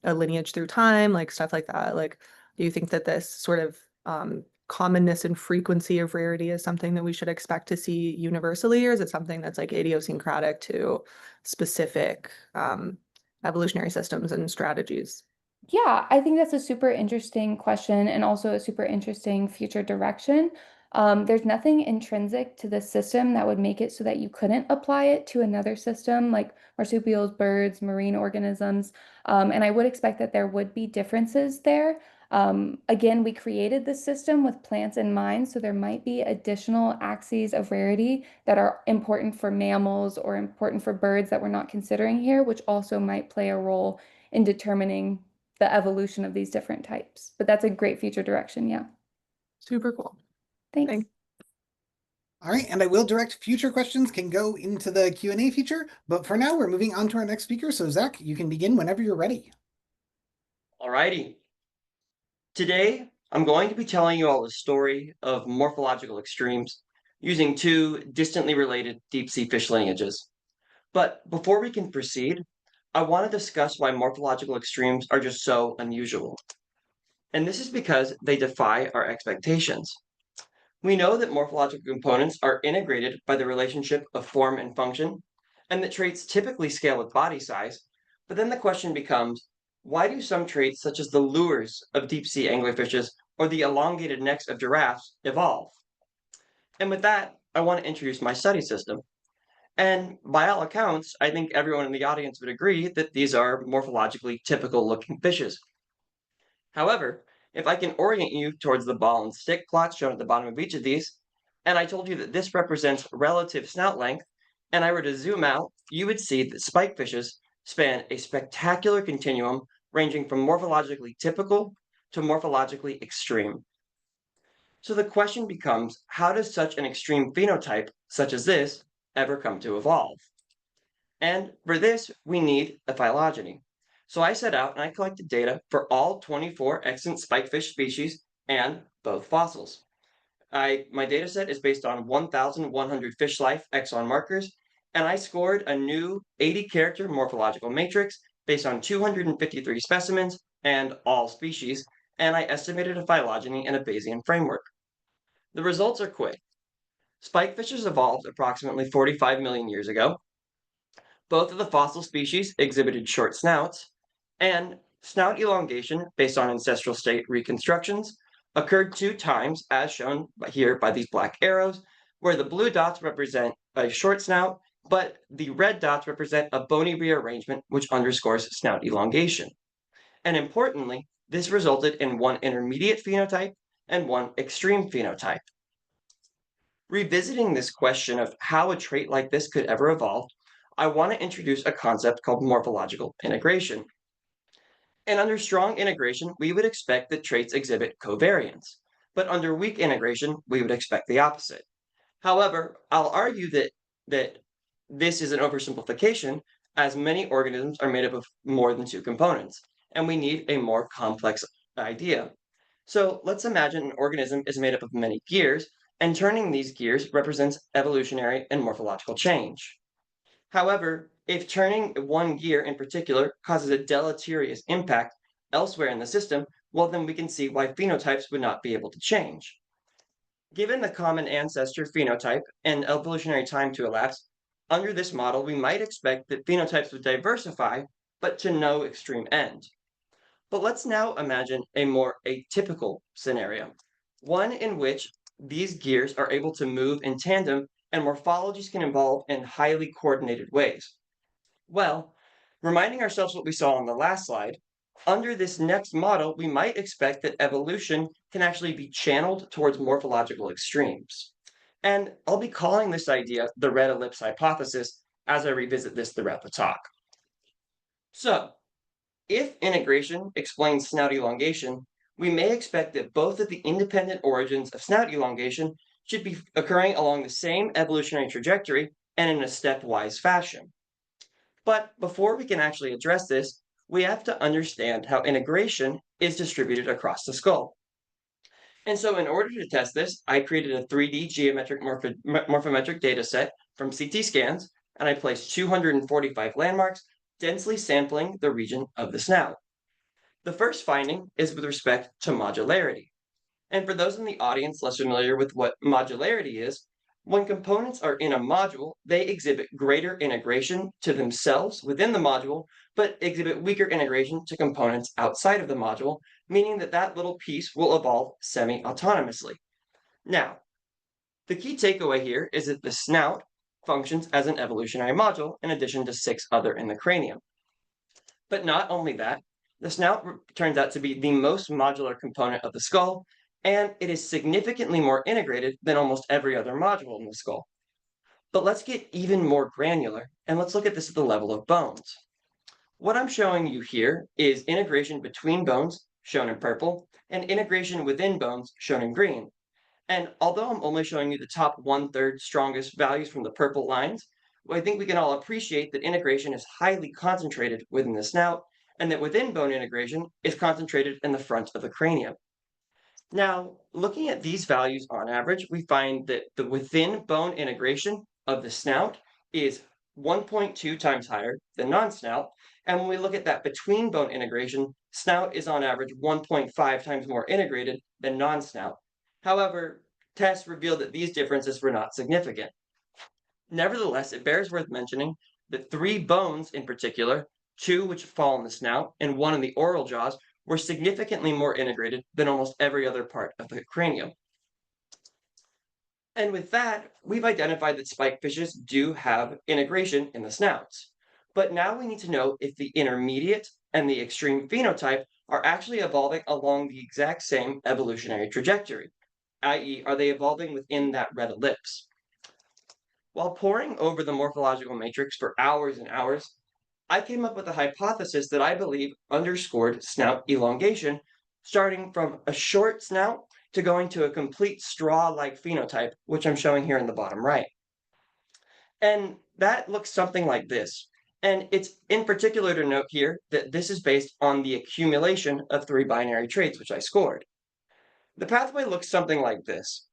a lineage through time, like stuff like that. Like, do you think that this sort of commonness and frequency of rarity is something that we should expect to see universally, or is it something that's like idiosyncratic to specific evolutionary systems and strategies? Yeah, I think that's a super interesting question and also a super interesting future direction. There's nothing intrinsic to the system that would make it so that you couldn't apply it to another system like marsupials, birds, marine organisms. And I would expect that there would be differences there. Again, we created this system with plants in mind, so there might be additional axes of rarity that are important for mammals or important for birds that we're not considering here, which also might play a role in determining the evolution of these different types. But that's a great future direction. Yeah. Super cool. Thanks. All right, and I will direct future questions can go into the Q&A feature, but for now we're moving on to our next speaker. So Zach, you can begin whenever you're ready. All righty. Today, I'm going to be telling you all the story of morphological extremes using two distantly related deep-sea fish lineages. But before we can proceed, I want to discuss why morphological extremes are just so unusual. And this is because they defy our expectations. We know that morphological components are integrated by the relationship of form and function, and that traits typically scale with body size. But then the question becomes, why do some traits, such as the lures of deep-sea anglerfishes or the elongated necks of giraffes, evolve? And with that, I want to introduce my study system. And by all accounts, I think everyone in the audience would agree that these are morphologically typical-looking fishes. However, if I can orient you towards the ball and stick plots shown at the bottom of each of these, and I told you that this represents relative snout length, and I were to zoom out, you would see that spikefishes span a spectacular continuum ranging from morphologically typical to morphologically extreme. So the question becomes, how does such an extreme phenotype, such as this, ever come to evolve? And for this, we need a phylogeny. So I set out and I collected data for all 24 extant spikefish species and both fossils. My data set is based on 1,100 fish life exon markers, and I scored a new 80-character morphological matrix based on 253 specimens and all species, and I estimated a phylogeny in a Bayesian framework. The results are quick. Spikefishes evolved approximately 45 million years ago. Both of the fossil species exhibited short snouts, and snout elongation, based on ancestral state reconstructions, occurred 2 times, as shown here by these black arrows, where the blue dots represent a short snout, but the red dots represent a bony rearrangement, which underscores snout elongation. And importantly, this resulted in one intermediate phenotype and one extreme phenotype. Revisiting this question of how a trait like this could ever evolve, I want to introduce a concept called morphological integration. And under strong integration, we would expect that traits exhibit covariance. But under weak integration, we would expect the opposite. However, I'll argue that this is an oversimplification, as many organisms are made up of more than 2 components, and we need a more complex idea. So let's imagine an organism is made up of many gears, and turning these gears represents evolutionary and morphological change. However, if turning one gear in particular causes a deleterious impact elsewhere in the system, well, then we can see why phenotypes would not be able to change. Given the common ancestor phenotype and evolutionary time to elapse, under this model, we might expect that phenotypes would diversify, but to no extreme end. But let's now imagine a more atypical scenario, one in which these gears are able to move in tandem and morphologies can evolve in highly coordinated ways. Well, reminding ourselves what we saw on the last slide, under this next model, we might expect that evolution can actually be channeled towards morphological extremes. And I'll be calling this idea the red ellipse hypothesis as I revisit this throughout the talk. So, if integration explains snout elongation, we may expect that both of the independent origins of snout elongation should be occurring along the same evolutionary trajectory and in a stepwise fashion. But before we can actually address this, we have to understand how integration is distributed across the skull. And so in order to test this, I created a 3D geometric morphometric data set from CT scans, and I placed 245 landmarks, densely sampling the region of the snout. The first finding is with respect to modularity. And for those in the audience less familiar with what modularity is, when components are in a module, they exhibit greater integration to themselves within the module, but exhibit weaker integration to components outside of the module, meaning that that little piece will evolve semi-autonomously. Now, the key takeaway here is that the snout functions as an evolutionary module in addition to 6 other in the cranium. But not only that, the snout turns out to be the most modular component of the skull, and it is significantly more integrated than almost every other module in the skull. But let's get even more granular, and let's look at this at the level of bones. What I'm showing you here is integration between bones, shown in purple, and integration within bones, shown in green. And although I'm only showing you the top 1/3 strongest values from the purple lines, I think we can all appreciate that integration is highly concentrated within the snout, and that within bone integration is concentrated in the front of the cranium. Now, looking at these values on average, we find that the within bone integration of the snout is 1.2 times higher than non-snout, and when we look at that between bone integration, snout is on average 1.5 times more integrated than non-snout. However, tests revealed that these differences were not significant. Nevertheless, it bears worth mentioning that 3 bones in particular, 2 which fall in the snout and 1 in the oral jaws, were significantly more integrated than almost every other part of the cranium. And with that, we've identified that spikefishes do have integration in the snouts. But now we need to know if the intermediate and the extreme phenotype are actually evolving along the exact same evolutionary trajectory, i.e., are they evolving within that red ellipse? While poring over the morphological matrix for hours and hours, I came up with a hypothesis that I believe underscored snout elongation, starting from a short snout to going to a complete straw-like phenotype, which I'm showing here in the bottom right. And that looks something like this. And it's in particular to note here that this is based on the accumulation of 3 binary traits, which I scored. The pathway looks something like this.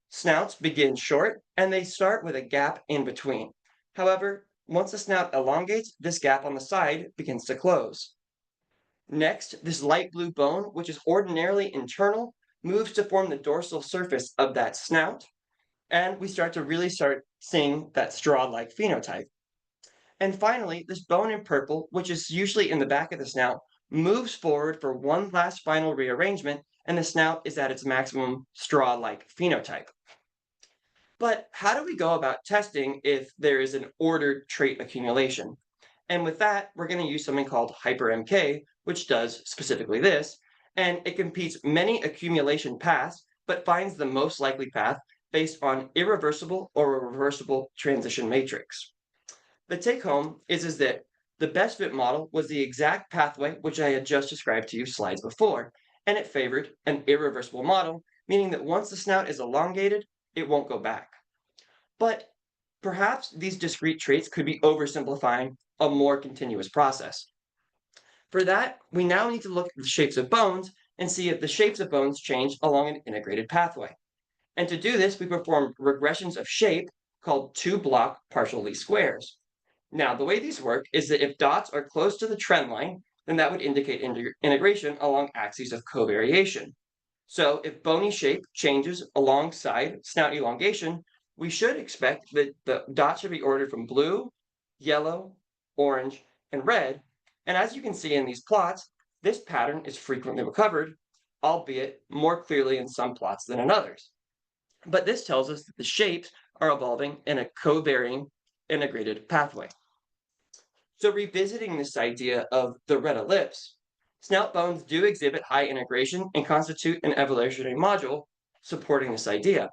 Snouts begin short, and they start with a gap in between. However, once the snout elongates, this gap on the side begins to close. Next, this light blue bone, which is ordinarily internal, moves to form the dorsal surface of that snout, and we start seeing that straw-like phenotype. And finally, this bone in purple, which is usually in the back of the snout, moves forward for one last final rearrangement, and the snout is at its maximum straw-like phenotype. But how do we go about testing if there is an ordered trait accumulation? And with that, we're going to use something called hyper-MK, which does specifically this, and it competes many accumulation paths, but finds the most likely path based on irreversible or a reversible transition matrix. The take-home is that the best fit model was the exact pathway which I had just described to you slides before, and it favored an irreversible model, meaning that once the snout is elongated, it won't go back. But perhaps these discrete traits could be oversimplifying a more continuous process. For that, we now need to look at the shapes of bones and see if the shapes of bones change along an integrated pathway. And to do this, we performed regressions of shape called 2-block partial least squares. Now, the way these work is that if dots are close to the trend line, then that would indicate integration along axes of covariation. So if bony shape changes alongside snout elongation, we should expect that the dots should be ordered from blue, yellow, orange, and red. And as you can see in these plots, this pattern is frequently recovered, albeit more clearly in some plots than in others. But this tells us that the shapes are evolving in a covariant integrated pathway. So revisiting this idea of the red ellipse, snout bones do exhibit high integration and constitute an evolutionary module supporting this idea.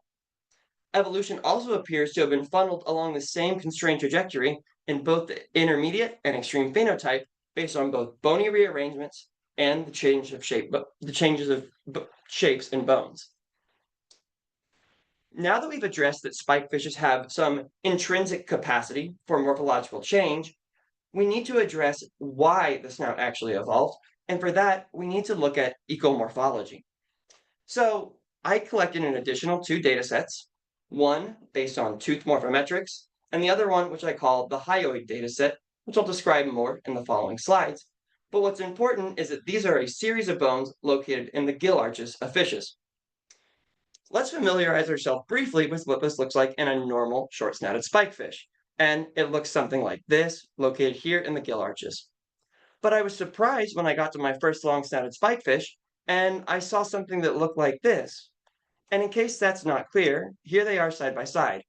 Evolution also appears to have been funneled along the same constrained trajectory in both the intermediate and extreme phenotype based on both bony rearrangements and the changes of shapes in bones. Now that we've addressed that spikefishes have some intrinsic capacity for morphological change, we need to address why the snout actually evolved, and for that, we need to look at ecomorphology. So I collected an additional 2 datasets, one based on tooth morphometrics, and the other one which I call the hyoid dataset, which I'll describe more in the following slides. But what's important is that these are a series of bones located in the gill arches of fishes. Let's familiarize ourselves briefly with what this looks like in a normal short-snouted spikefish. And it looks something like this, located here in the gill arches. But I was surprised when I got to my first long-snouted spikefish, and I saw something that looked like this. And in case that's not clear, here they are side by side.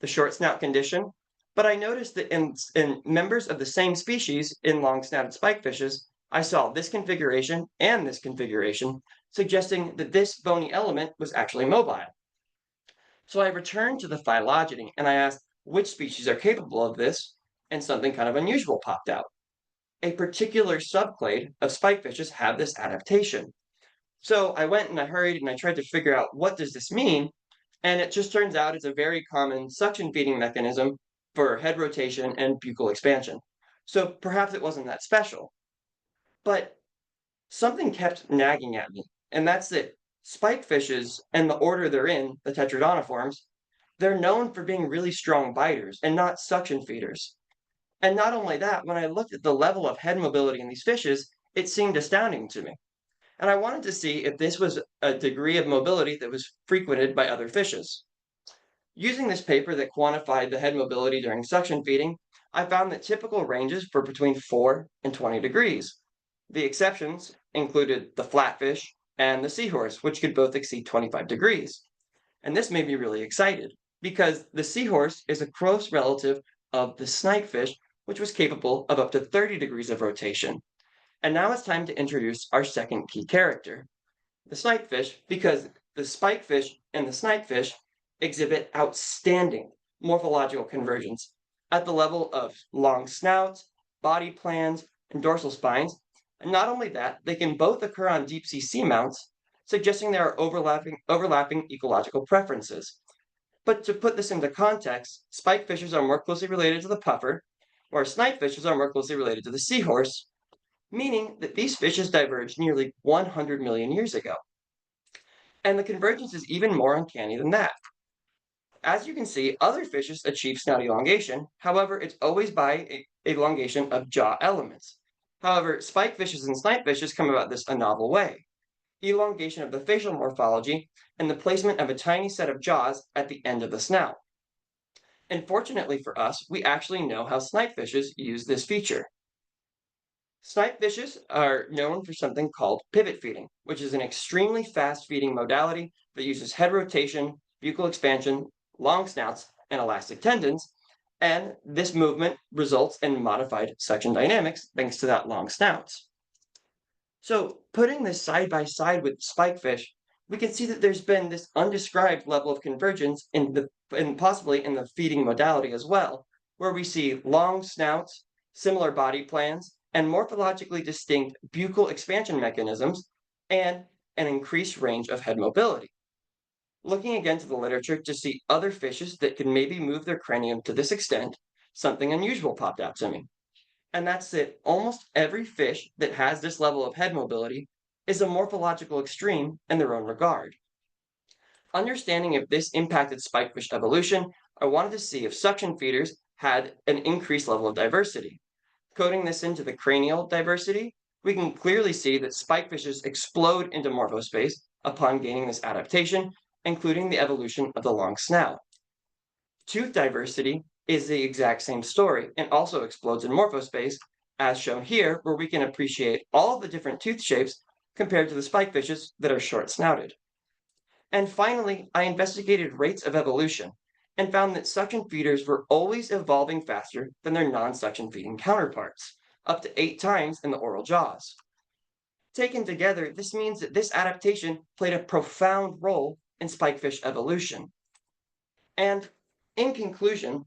The short snout condition, but I noticed that in members of the same species in long-snouted spikefishes, I saw this configuration and this configuration, suggesting that this bony element was actually mobile. So I returned to the phylogeny and I asked which species are capable of this, and something kind of unusual popped out. A particular subclade of spikefishes have this adaptation. So I went and I hurried and I tried to figure out what does this mean, and it just turns out it's a very common suction feeding mechanism for head rotation and buccal expansion. So perhaps it wasn't that special. But something kept nagging at me, and that's that spikefishes and the order they're in, the tetradoniforms, they're known for being really strong biters and not suction feeders. And not only that, when I looked at the level of head mobility in these fishes, it seemed astounding to me. And I wanted to see if this was a degree of mobility that was frequented by other fishes. Using this paper that quantified the head mobility during suction feeding, I found that typical ranges were between 4 and 20 degrees. The exceptions included the flatfish and the seahorse, which could both exceed 25 degrees. And this made me really excited, because the seahorse is a close relative of the snipefish, which was capable of up to 30 degrees of rotation. And now it's time to introduce our second key character, the snipefish, because the spikefish and the snipefish exhibit outstanding morphological convergence at the level of long snouts, body plans, and dorsal spines. And not only that, they can both occur on deep sea seamounts, suggesting there are overlapping ecological preferences. But to put this into context, spikefishes are more closely related to the puffer, whereas snipefishes are more closely related to the seahorse, meaning that these fishes diverged nearly 100 million years ago. And the convergence is even more uncanny than that. As you can see, other fishes achieve snout elongation, however, it's always by elongation of jaw elements. However, spikefishes and snipefishes come about this a novel way. Elongation of the facial morphology and the placement of a tiny set of jaws at the end of the snout. And fortunately for us, we actually know how snipefishes use this feature. Snipefishes are known for something called pivot feeding, which is an extremely fast feeding modality that uses head rotation, buccal expansion, long snouts, and elastic tendons, and this movement results in modified suction dynamics thanks to that long snouts. So putting this side by side with spikefish, we can see that there's been this undescribed level of convergence in possibly in the feeding modality as well, where we see long snouts, similar body plans, and morphologically distinct buccal expansion mechanisms, and an increased range of head mobility. Looking again to the literature to see other fishes that can maybe move their cranium to this extent, something unusual popped out to me. And that's that almost every fish that has this level of head mobility is a morphological extreme in their own regard. Understanding if this impacted spikefish evolution, I wanted to see if suction feeders had an increased level of diversity. Coding this into the cranial diversity, we can clearly see that spikefishes explode into morphospace upon gaining this adaptation, including the evolution of the long snout. Tooth diversity is the exact same story and also explodes in morphospace, as shown here, where we can appreciate all the different tooth shapes compared to the spikefishes that are short-snouted. And finally, I investigated rates of evolution and found that suction feeders were always evolving faster than their non-suction feeding counterparts, up to 8 times in the oral jaws. Taken together, this means that this adaptation played a profound role in spikefish evolution. And in conclusion,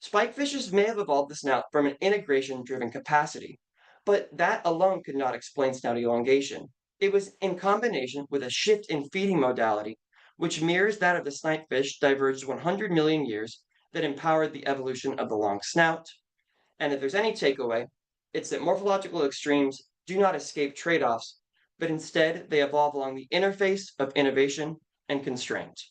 spikefishes may have evolved the snout from an integration-driven capacity, but that alone could not explain snout elongation. It was in combination with a shift in feeding modality, which mirrors that of the snipefish diverged 100 million years, that empowered the evolution of the long snout. And if there's any takeaway, it's that morphological extremes do not escape trade-offs, but instead they evolve along the interface of innovation and constraint.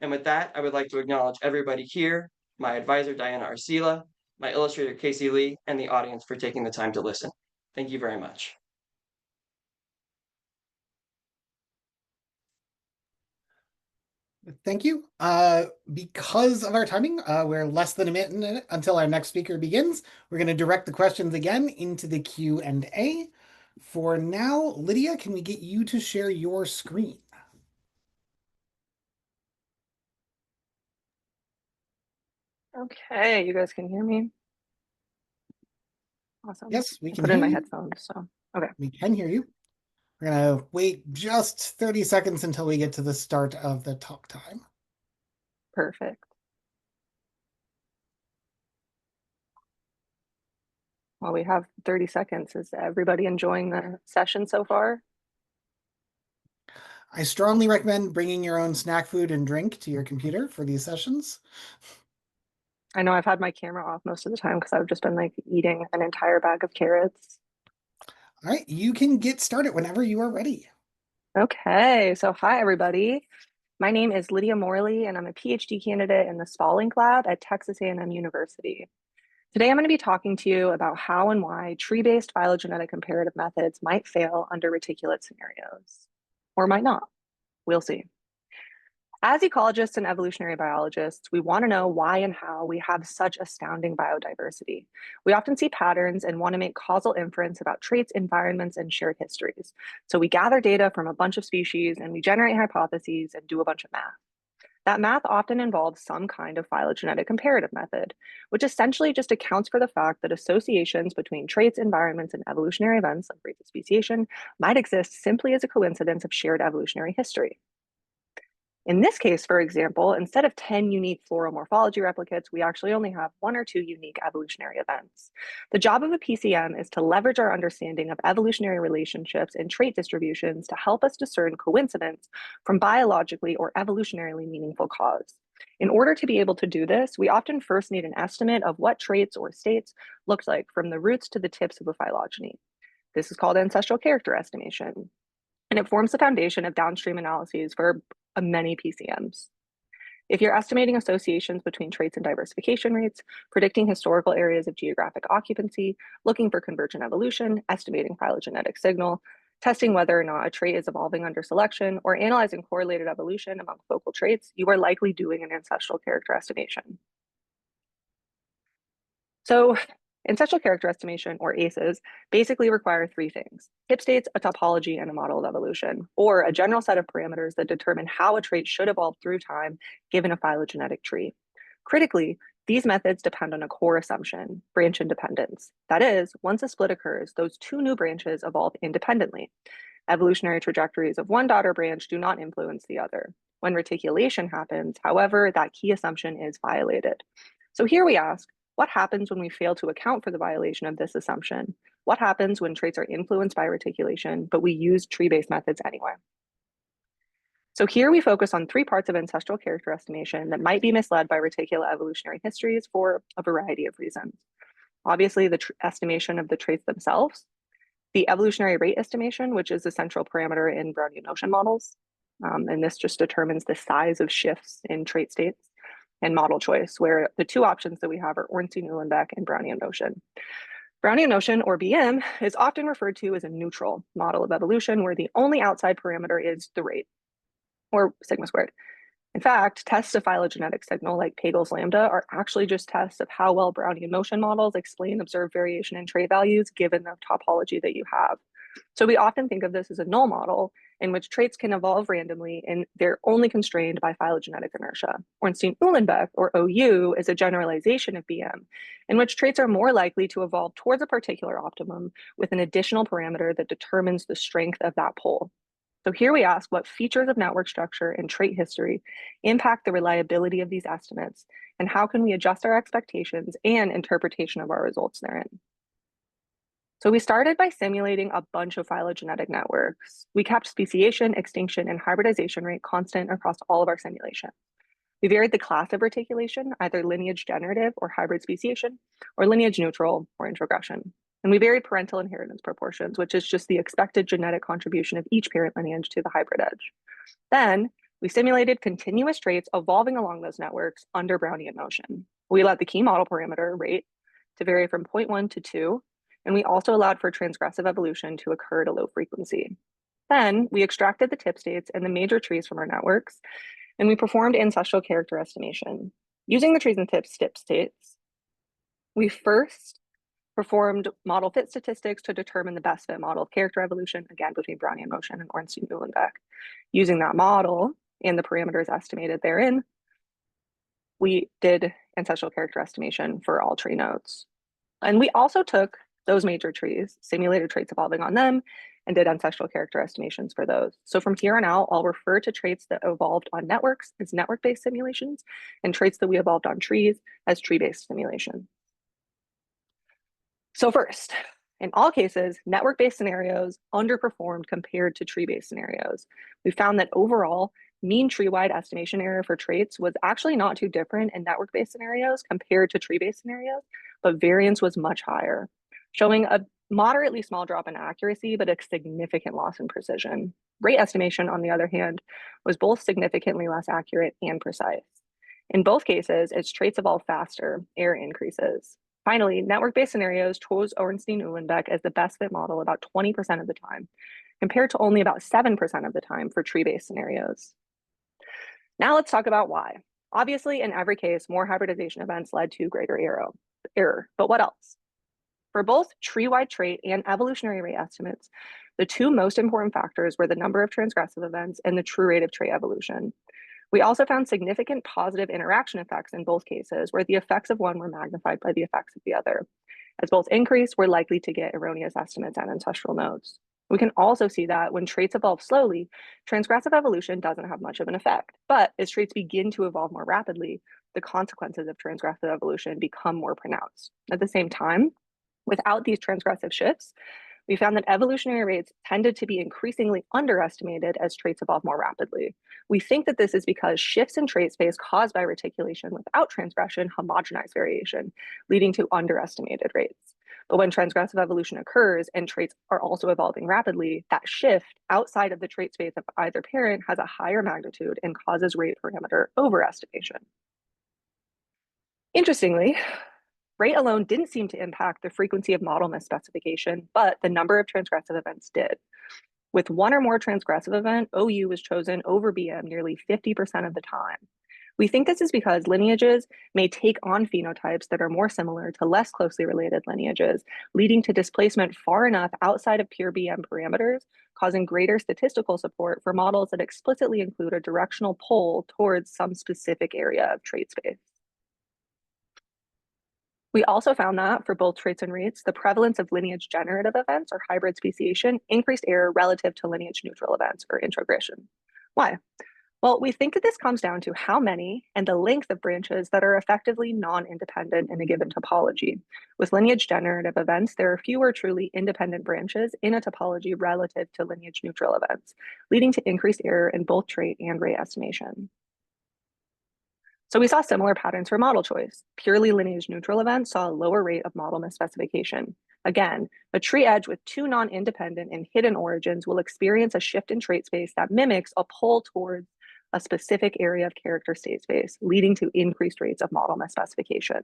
And with that, I would like to acknowledge everybody here, my advisor, Diana Arcila, my illustrator, Casey Lee, and the audience for taking the time to listen. Thank you very much. Thank you. Because of our timing, we're less than a minute until our next speaker begins. We're going to direct the questions again into the Q&A. For now, Lydia, can we get you to share your screen? Okay, you guys can hear me? Awesome. Yes, we can Put in hear my you. headphones, so okay. We can hear you. We're going to wait just 30 seconds until we get to the start of the talk time. Perfect. Well, we have 30 seconds. Is everybody enjoying the session so far? I strongly recommend bringing your own snack food and drink to your computer for these sessions. I know I've had my camera off most of the time because I've just been like eating an entire bag of carrots. All right, you can get started whenever you are ready. Okay, so hi everybody. My name is Lydia Morley and I'm a PhD candidate in the Spalding Lab at Texas A&M University. Today I'm going to be talking to you about how and why tree-based phylogenetic comparative methods might fail under reticulate scenarios, or might not. We'll see. As ecologists and evolutionary biologists, we want to know why and how we have such astounding biodiversity. We often see patterns and want to make causal inference about traits, environments, and shared histories. So we gather data from a bunch of species and we generate hypotheses and do a bunch of math. That math often involves some kind of phylogenetic comparative method, which essentially just accounts for the fact that associations between traits, environments, and evolutionary events like rates of speciation might exist simply as a coincidence of shared evolutionary history. In this case, for example, instead of 10 unique floral morphology replicates, we actually only have 1 or 2 unique evolutionary events. The job of a PCM is to leverage our understanding of evolutionary relationships and trait distributions to help us discern coincidence from biologically or evolutionarily meaningful cause. In order to be able to do this, we often first need an estimate of what traits or states looked like from the roots to the tips of a phylogeny. This is called ancestral character estimation, and it forms the foundation of downstream analyses for many PCMs. If you're estimating associations between traits and diversification rates, predicting historical areas of geographic occupancy, looking for convergent evolution, estimating phylogenetic signal, testing whether or not a trait is evolving under selection, or analyzing correlated evolution among focal traits, you are likely doing an ancestral character estimation. So ancestral character estimation, or ACEs, basically require 3 things: hip states, a topology, and a model of evolution, or a general set of parameters that determine how a trait should evolve through time given a phylogenetic tree. Critically, these methods depend on a core assumption, branch independence. That is, once a split occurs, those 2 new branches evolve independently. Evolutionary trajectories of one daughter branch do not influence the other. When reticulation happens, however, that key assumption is violated. So here we ask, what happens when we fail to account for the violation of this assumption? What happens when traits are influenced by reticulation, but we use tree-based methods anyway? So here we focus on 3 parts of ancestral character estimation that might be misled by reticulate evolutionary histories for a variety of reasons. Obviously, the estimation of the traits themselves, the evolutionary rate estimation, which is the central parameter in Brownian motion models, and this just determines the size of shifts in trait states, and model choice, where the 2 options that we have are Ornstein-Uhlenbeck and Brownian motion. Brownian motion, or BM, is often referred to as a neutral model of evolution, where the only outside parameter is the rate, or sigma squared. In fact, tests of phylogenetic signal like Pagel's lambda are actually just tests of how well Brownian motion models explain observed variation in trait values given the topology that you have. So we often think of this as a null model in which traits can evolve randomly and they're only constrained by phylogenetic inertia. Ornstein-Uhlenbeck, or OU, is a generalization of BM in which traits are more likely to evolve towards a particular optimum with an additional parameter that determines the strength of that pole. So here we ask, what features of network structure and trait history impact the reliability of these estimates, and how can we adjust our expectations and interpretation of our results therein? So we started by simulating a bunch of phylogenetic networks. We kept speciation, extinction, and hybridization rate constant across all of our simulations. We varied the class of reticulation, either lineage generative or hybrid speciation, or lineage neutral or introgression. And we varied parental inheritance proportions, which is just the expected genetic contribution of each parent lineage to the hybrid edge. Then We simulated continuous traits evolving along those networks under Brownian motion. We allowed the key model parameter, rate, to vary from 0.1 to 2, and we also allowed for transgressive evolution to occur at a low frequency. Then we extracted the tip states and the major trees from our networks, and we performed ancestral character estimation. Using the trees and tip states, we first performed model fit statistics to determine the best fit model of character evolution, again, between Brownian motion and Ornstein-Uhlenbeck. Using that model and the parameters estimated therein, we did ancestral character estimation for all tree nodes. And we also took those major trees, simulated traits evolving on them, and did ancestral character estimations for those. So from here on out, I'll refer to traits that evolved on networks as network-based simulations, and traits that we evolved on trees as tree-based simulations. So first, in all cases, network-based scenarios underperformed compared to tree-based scenarios. We found that overall, mean tree-wide estimation error for traits was actually not too different in network-based scenarios compared to tree-based scenarios, but variance was much higher, showing a moderately small drop in accuracy, but a significant loss in precision. Rate estimation, on the other hand, was both significantly less accurate and precise. In both cases, as traits evolve faster, error increases. Finally, network-based scenarios chose Ornstein-Uhlenbeck as the best fit model about 20% of the time, compared to only about 7% of the time for tree-based scenarios. Now let's talk about why. Obviously, in every case, more hybridization events led to greater error, but what else? For both tree-wide trait and evolutionary rate estimates, the two most important factors were the number of transgressive events and the true rate of trait evolution. We also found significant positive interaction effects in both cases, where the effects of one were magnified by the effects of the other. As both increase, we're likely to get erroneous estimates at ancestral nodes. We can also see that when traits evolve slowly, transgressive evolution doesn't have much of an effect. But as traits begin to evolve more rapidly, the consequences of transgressive evolution become more pronounced. At the same time, without these transgressive shifts, we found that evolutionary rates tended to be increasingly underestimated as traits evolve more rapidly. We think that this is because shifts in trait space caused by reticulation without transgression homogenize variation, leading to underestimated rates. But when transgressive evolution occurs and traits are also evolving rapidly, that shift outside of the trait space of either parent has a higher magnitude and causes rate parameter overestimation. Interestingly, rate alone didn't seem to impact the frequency of model misspecification, but the number of transgressive events did. With one or more transgressive event, OU was chosen over BM nearly 50% of the time. We think this is because lineages may take on phenotypes that are more similar to less closely related lineages, leading to displacement far enough outside of pure BM parameters, causing greater statistical support for models that explicitly include a directional pull towards some specific area of trait space. We also found that for both traits and rates, the prevalence of lineage generative events or hybrid speciation increased error relative to lineage neutral events or introgression. Why? Well, we think that this comes down to how many and the length of branches that are effectively non-independent in a given topology. With lineage generative events, there are fewer truly independent branches in a topology relative to lineage neutral events, leading to increased error in both trait and rate estimation. So we saw similar patterns for model choice. Purely lineage neutral events saw a lower rate of model misspecification. Again, a tree edge with two non-independent and hidden origins will experience a shift in trait space that mimics a pull towards a specific area of character state space, leading to increased rates of model misspecification.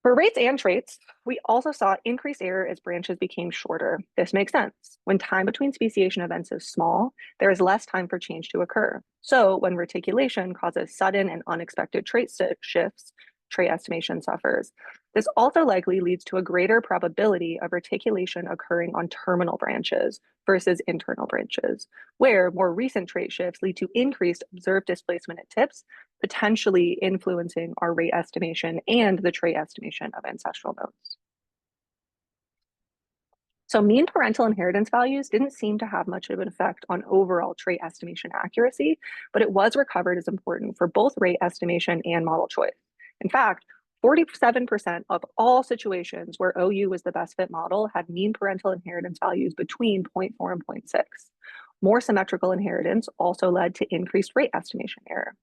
For rates and traits, we also saw increased error as branches became shorter. This makes sense. When time between speciation events is small, there is less time for change to occur. So when reticulation causes sudden and unexpected trait shifts, trait estimation suffers. This also likely leads to a greater probability of reticulation occurring on terminal branches versus internal branches, where more recent trait shifts lead to increased observed displacement at tips, potentially influencing our rate estimation and the trait estimation of ancestral nodes. So mean parental inheritance values didn't seem to have much of an effect on overall trait estimation accuracy, but it was recovered as important for both rate estimation and model choice. In fact, 47% of all situations where OU was the best fit model had mean parental inheritance values between 0.4 and 0.6. More symmetrical inheritance also led to increased rate estimation error.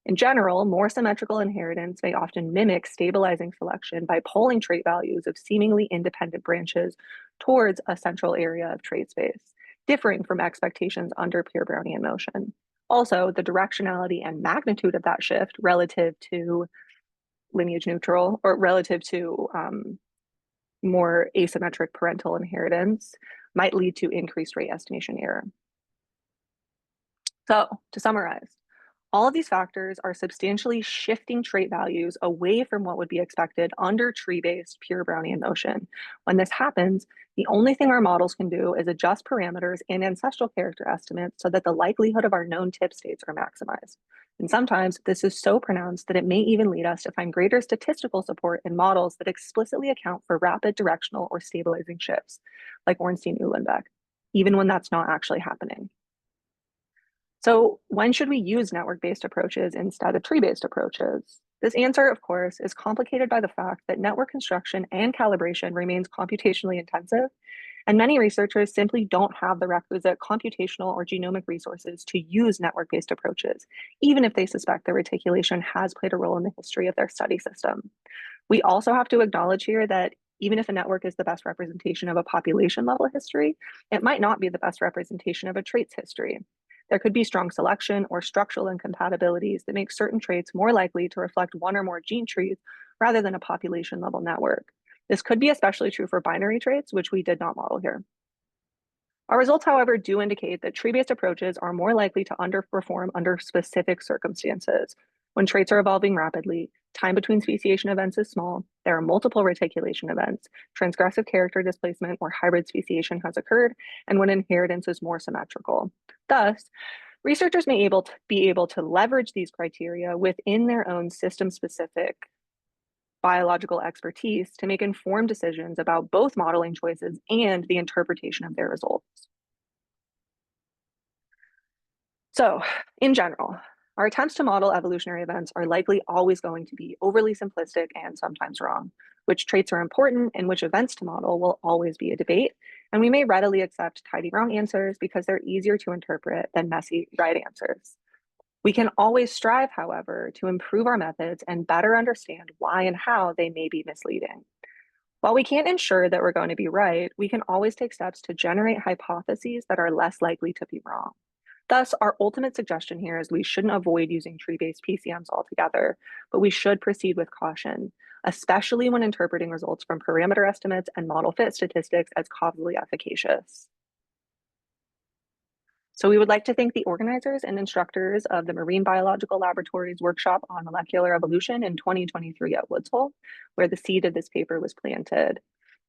In general, more symmetrical inheritance may often mimic stabilizing selection by pulling trait values of seemingly independent branches towards a central area of trait space. differing from expectations under pure Brownian motion. Also, the directionality and magnitude of that shift relative to lineage neutral or relative to more asymmetric parental inheritance might lead to increased rate estimation error. So, to summarize, all of these factors are substantially shifting trait values away from what would be expected under tree-based pure Brownian motion. When this happens, the only thing our models can do is adjust parameters in ancestral character estimates so that the likelihood of our known tip states are maximized. And sometimes this is so pronounced that it may even lead us to find greater statistical support in models that explicitly account for rapid directional or stabilizing shifts, like Ornstein-Uhlenbeck, even when that's not actually happening. So when should we use network-based approaches instead of tree-based approaches? This answer, of course, is complicated by the fact that network construction and calibration remains computationally intensive, and many researchers simply don't have the requisite computational or genomic resources to use network-based approaches, even if they suspect their reticulation has played a role in the history of their study system. We also have to acknowledge here that even if a network is the best representation of a population-level history, it might not be the best representation of a trait's history. There could be strong selection or structural incompatibilities that make certain traits more likely to reflect one or more gene trees rather than a population level network. This could be especially true for binary traits, which we did not model here. Our results, however, do indicate that tree-based approaches are more likely to underperform under specific circumstances. When traits are evolving rapidly, time between speciation events is small, there are multiple reticulation events, transgressive character displacement or hybrid speciation has occurred, and when inheritance is more symmetrical. Thus, researchers may be able to leverage these criteria within their own system-specific biological expertise to make informed decisions about both modeling choices and the interpretation of their results. So, in general, our attempts to model evolutionary events are likely always going to be overly simplistic and sometimes wrong. Which traits are important and which events to model will always be a debate, and we may readily accept tidy wrong answers because they're easier to interpret than messy right answers. We can always strive, however, to improve our methods and better understand why and how they may be misleading. While we can't ensure that we're going to be right, we can always take steps to generate hypotheses that are less likely to be wrong. Thus, our ultimate suggestion here is we shouldn't avoid using tree-based PCMs altogether, but we should proceed with caution, especially when interpreting results from parameter estimates and model fit statistics as causally efficacious. So we would like to thank the organizers and instructors of the Marine Biological Laboratories workshop on molecular evolution in 2023 at Woods Hole, where the seed of this paper was planted.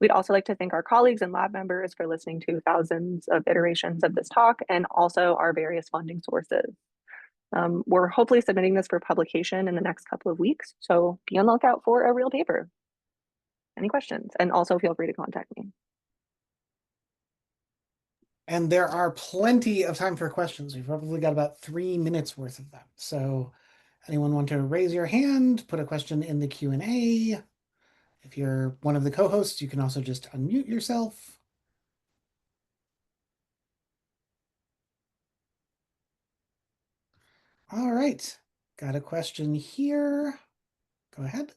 We'd also like to thank our colleagues and lab members for listening to thousands of iterations of this talk and also our various funding sources. We're hopefully submitting this for publication in the next couple of weeks, so be on the lookout for a real paper. Any questions? And also feel free to contact me. And there are plenty of time for questions. We've probably got about 3 minutes worth of them. So anyone want to raise your hand, put a question in the Q&A? If you're one of the co-hosts, you can also just unmute yourself. All right, got a question here. Go ahead.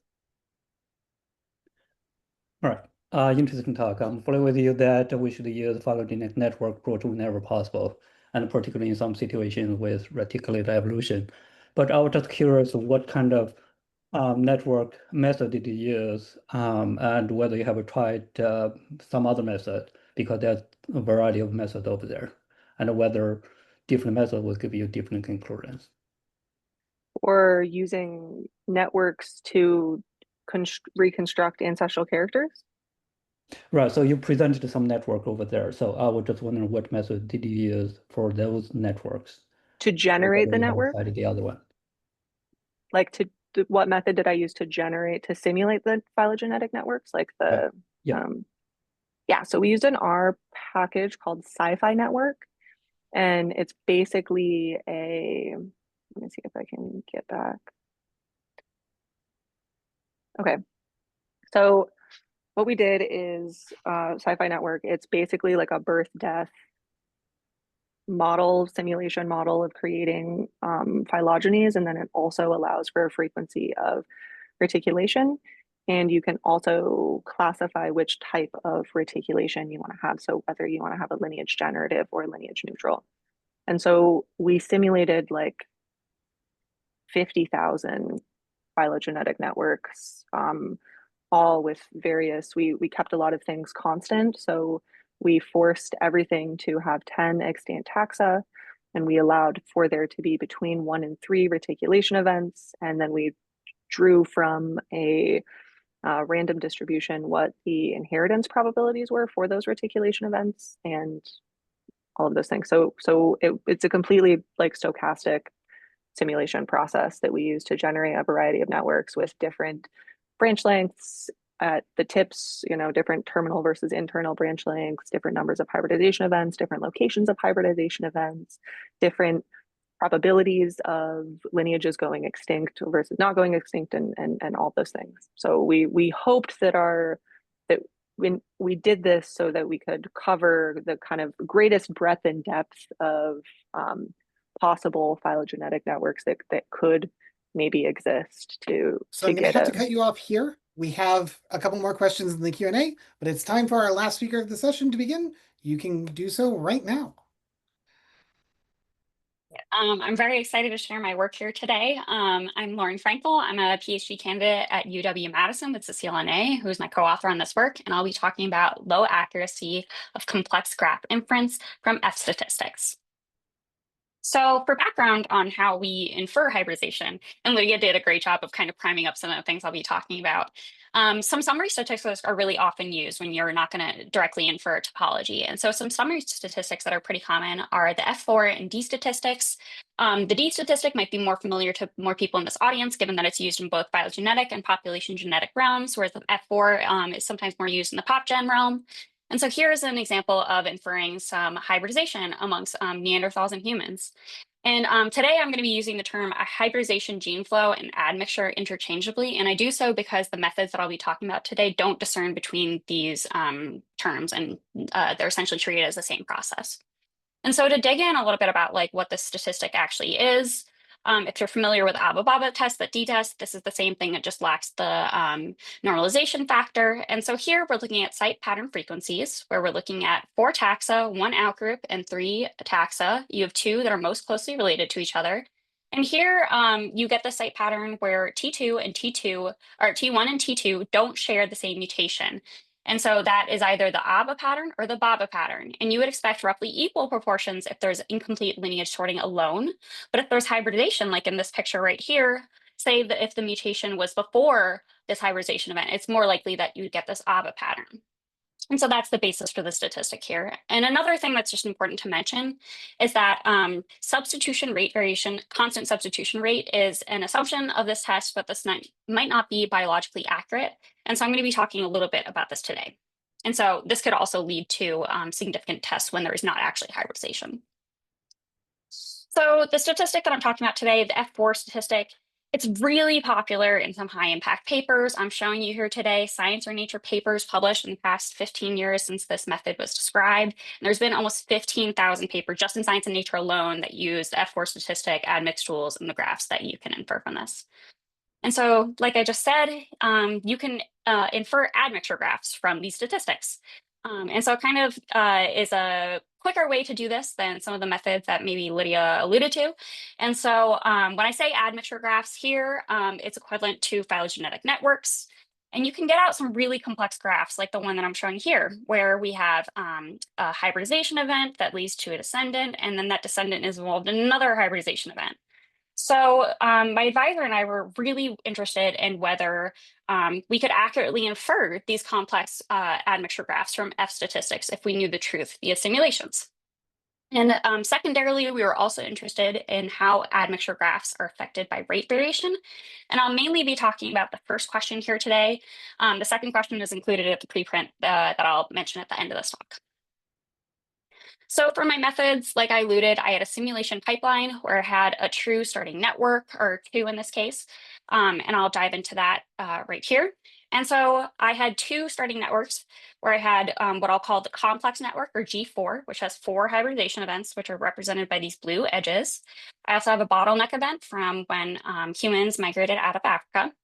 All right, interesting talk. I'm fully with you that we should use phylogenetic network approach whenever possible, and particularly in some situations with reticulate evolution. But I was just curious what kind of network method did you use, and whether you have tried some other method, because there's a variety of methods over there, and whether different methods will give you different conclusions. Or using networks to reconstruct ancestral characters? Right, so you presented some network over there. So I was just wondering what method did you use for those networks? To generate the network? The other one. Like what method did I use to simulate the phylogenetic networks? Like the, yeah, so we used an R package called Sci-Fi Network. And it's basically let me see if I can get back. Okay, so what we did is Sci-Fi Network, it's basically like a birth-death model, simulation model of creating phylogenies, and then it also allows for a frequency of reticulation. And you can also classify which type of reticulation you want to have. So whether you want to have a lineage generative or lineage neutral. And so we simulated like 50,000 phylogenetic networks, all with various, we kept a lot of things constant. So we forced everything to have 10 extant taxa, and we allowed for there to be between 1 and 3 reticulation events. And then we drew from a random distribution what the inheritance probabilities were for those reticulation events and all of those things. So it's a completely like stochastic simulation process that we use to generate a variety of networks with different branch lengths at the tips, different terminal versus internal branch lengths, different numbers of hybridization events, different locations of hybridization events, different probabilities of lineages going extinct versus not going extinct, and all those things. So we hoped that when we did this so that we could cover the kind of greatest breadth and depth of possible phylogenetic networks that could maybe exist to I'm going to have to get cut you off here. We have a couple more questions in the Q&A, but it's time for our last speaker of the session to begin. You can do so right now. I'm very excited to share my work here today. I'm Lauren Frankel. I'm a PhD candidate at UW-Madison with Cecile Ney, who's my co-author on this work, and I'll be talking about low accuracy of complex graph inference from F statistics. So for background on how we infer hybridization, and Lydia did a great job of kind of priming up some of the things I'll be talking about. Some summary statistics are really often used when you're not going to directly infer topology. And so some summary statistics that are pretty common are the F4 and D statistics. The D statistic might be more familiar to more people in this audience, given that it's used in both phylogenetic and population genetic realms, whereas the F4 is sometimes more used in the popgen realm. And so here's an example of inferring some hybridization amongst Neanderthals and humans. And today I'm going to be using the term hybridization gene flow and admixture interchangeably. And I do so because the methods that I'll be talking about today don't discern between these terms, and they're essentially treated as the same process. And so to dig in a little bit about like what the statistic actually is, if you're familiar with ABA-BABA test, the D-test, this is the same thing. It just lacks the normalization factor. And so here we're looking at site pattern frequencies, where we're looking at 4 taxa, 1 outgroup, and 3 taxa. You have 2 that are most closely related to each other. And here you get the site pattern where T2 and T2, or T1 and T2 don't share the same mutation. And so that is either the ABA pattern or the BABA pattern. And you would expect roughly equal proportions if there's incomplete lineage sorting alone. But if there's hybridization, like in this picture right here, say that if the mutation was before this hybridization event, it's more likely that you get this ABA pattern. And so that's the basis for the statistic here. And another thing that's just important to mention is that substitution rate variation, constant substitution rate, is an assumption of this test, but this might not be biologically accurate. And so I'm going to be talking a little bit about this today. And so this could also lead to significant tests when there is not actually hybridization. So the statistic that I'm talking about today, the F4 statistic, it's really popular in some high impact papers. I'm showing you here today Science or Nature papers published in the past 15 years since this method was described. And there's been almost 15,000 papers just in Science and Nature alone that use the F4 statistic, admixture tools, and the graphs that you can infer from this. And so, like I just said, you can infer admixture graphs from these statistics. And so it kind of is a quicker way to do this than some of the methods that maybe Lydia alluded to. And so when I say admixture graphs here, it's equivalent to phylogenetic networks. And you can get out some really complex graphs like the one that I'm showing here, where we have a hybridization event that leads to a descendant, and then that descendant is involved in another hybridization event. So my advisor and I were really interested in whether we could accurately infer these complex admixture graphs from F statistics if we knew the truth via simulations. And secondarily, we were also interested in how admixture graphs are affected by rate variation. And I'll mainly be talking about the first question here today. The second question is included at the preprint that I'll mention at the end of this talk. So for my methods, like I alluded, I had a simulation pipeline where I had a true starting network, or 2 in this case, and I'll dive into that right here. And so I had 2 starting networks where I had what I'll call the complex network, or G4, which has 4 hybridization events, which are represented by these blue edges. I also have a bottleneck event from when humans migrated out of Africa.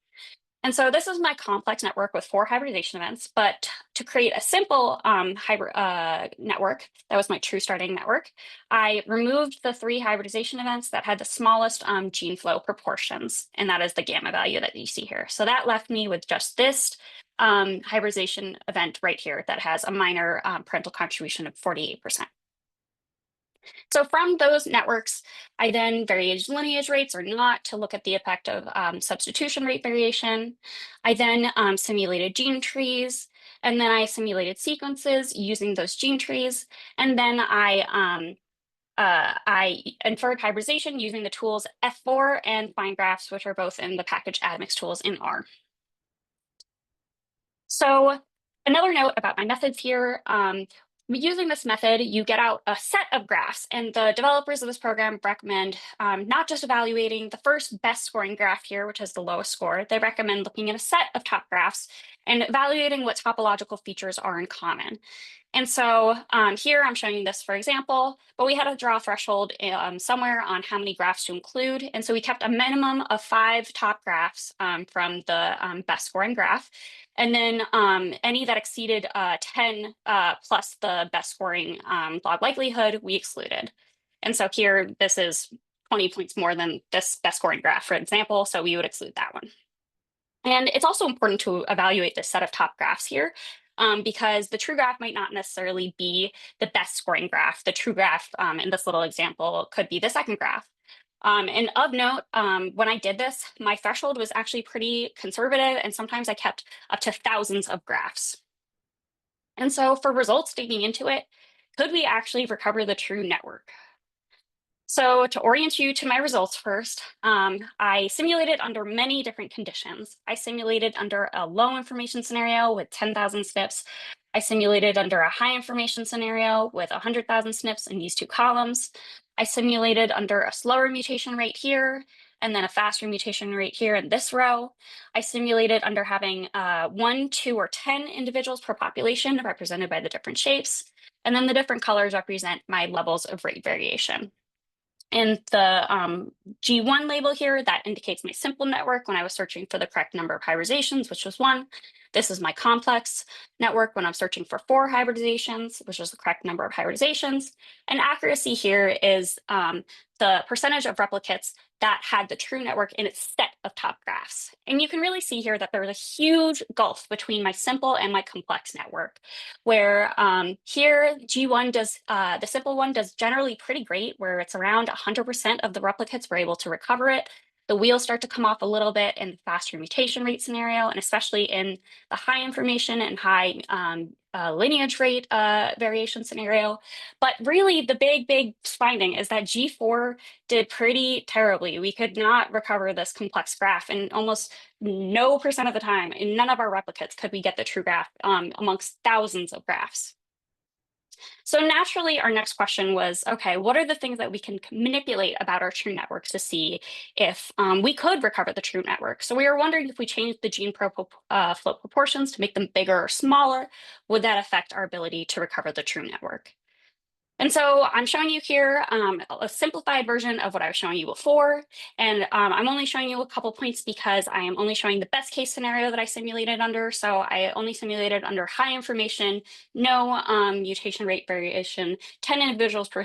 And so this is my complex network with 4 hybridization events, but to create a simple network, that was my true starting network, I removed the 3 hybridization events that had the smallest gene flow proportions, and that is the gamma value that you see here. So that left me with just this hybridization event right here that has a minor parental contribution of 48%. So from those networks, I then varied lineage rates or not to look at the effect of substitution rate variation. I then simulated gene trees, and then I simulated sequences using those gene trees. And then I inferred hybridization using the tools F4 and FineGraphs, which are both in the package admix tools in R. So another note about my methods here, using this method, you get out a set of graphs, and the developers of this program recommend not just evaluating the first best scoring graph here, which has the lowest score. They recommend looking at a set of top graphs and evaluating what topological features are in common. And so here I'm showing you this for example, but we had to draw a threshold somewhere on how many graphs to include. And so we kept a minimum of 5 top graphs from the best scoring graph. And then any that exceeded 10 plus the best scoring log likelihood, we excluded. And so here, this is 20 points more than this best scoring graph, for example, so we would exclude that one. And it's also important to evaluate this set of top graphs here because the true graph might not necessarily be the best scoring graph. The true graph in this little example could be the second graph. And of note, when I did this, my threshold was actually pretty conservative, and sometimes I kept up to thousands of graphs. And so for results digging into it, could we actually recover the true network? So to orient you to my results first, I simulated under many different conditions. I simulated under a low information scenario with 10,000 SNPs. I simulated under a high information scenario with 100,000 SNPs in these 2 columns. I simulated under a slower mutation rate here, and then a faster mutation rate here in this row. I simulated under having 1, 2, or 10 individuals per population represented by the different shapes. And then the different colors represent my levels of rate variation. And the G1 label here, that indicates my simple network when I was searching for the correct number of hybridizations, which was 1. This is my complex network when I'm searching for 4 hybridizations, which is the correct number of hybridizations. And accuracy here is the percentage of replicates that had the true network in its set of top graphs. And you can really see here that there's a huge gulf between my simple and my complex network, where here G1 does, the simple one does generally pretty great, where it's around 100% of the replicates were able to recover it. The wheels start to come off a little bit in the faster mutation rate scenario, and especially in the high information and high lineage rate variation scenario. But really the big finding is that G4 did pretty terribly. We could not recover this complex graph, and almost no percent of the time in none of our replicates could we get the true graph amongst thousands of graphs. So naturally, our next question was, okay, what are the things that we can manipulate about our true networks to see if we could recover the true network? So we were wondering if we changed the gene flow proportions to make them bigger or smaller, would that affect our ability to recover the true network? And so I'm showing you here a simplified version of what I was showing you before. And I'm only showing you a couple points because I am only showing the best case scenario that I simulated under. So I only simulated under high information, no mutation rate variation, 10 individuals per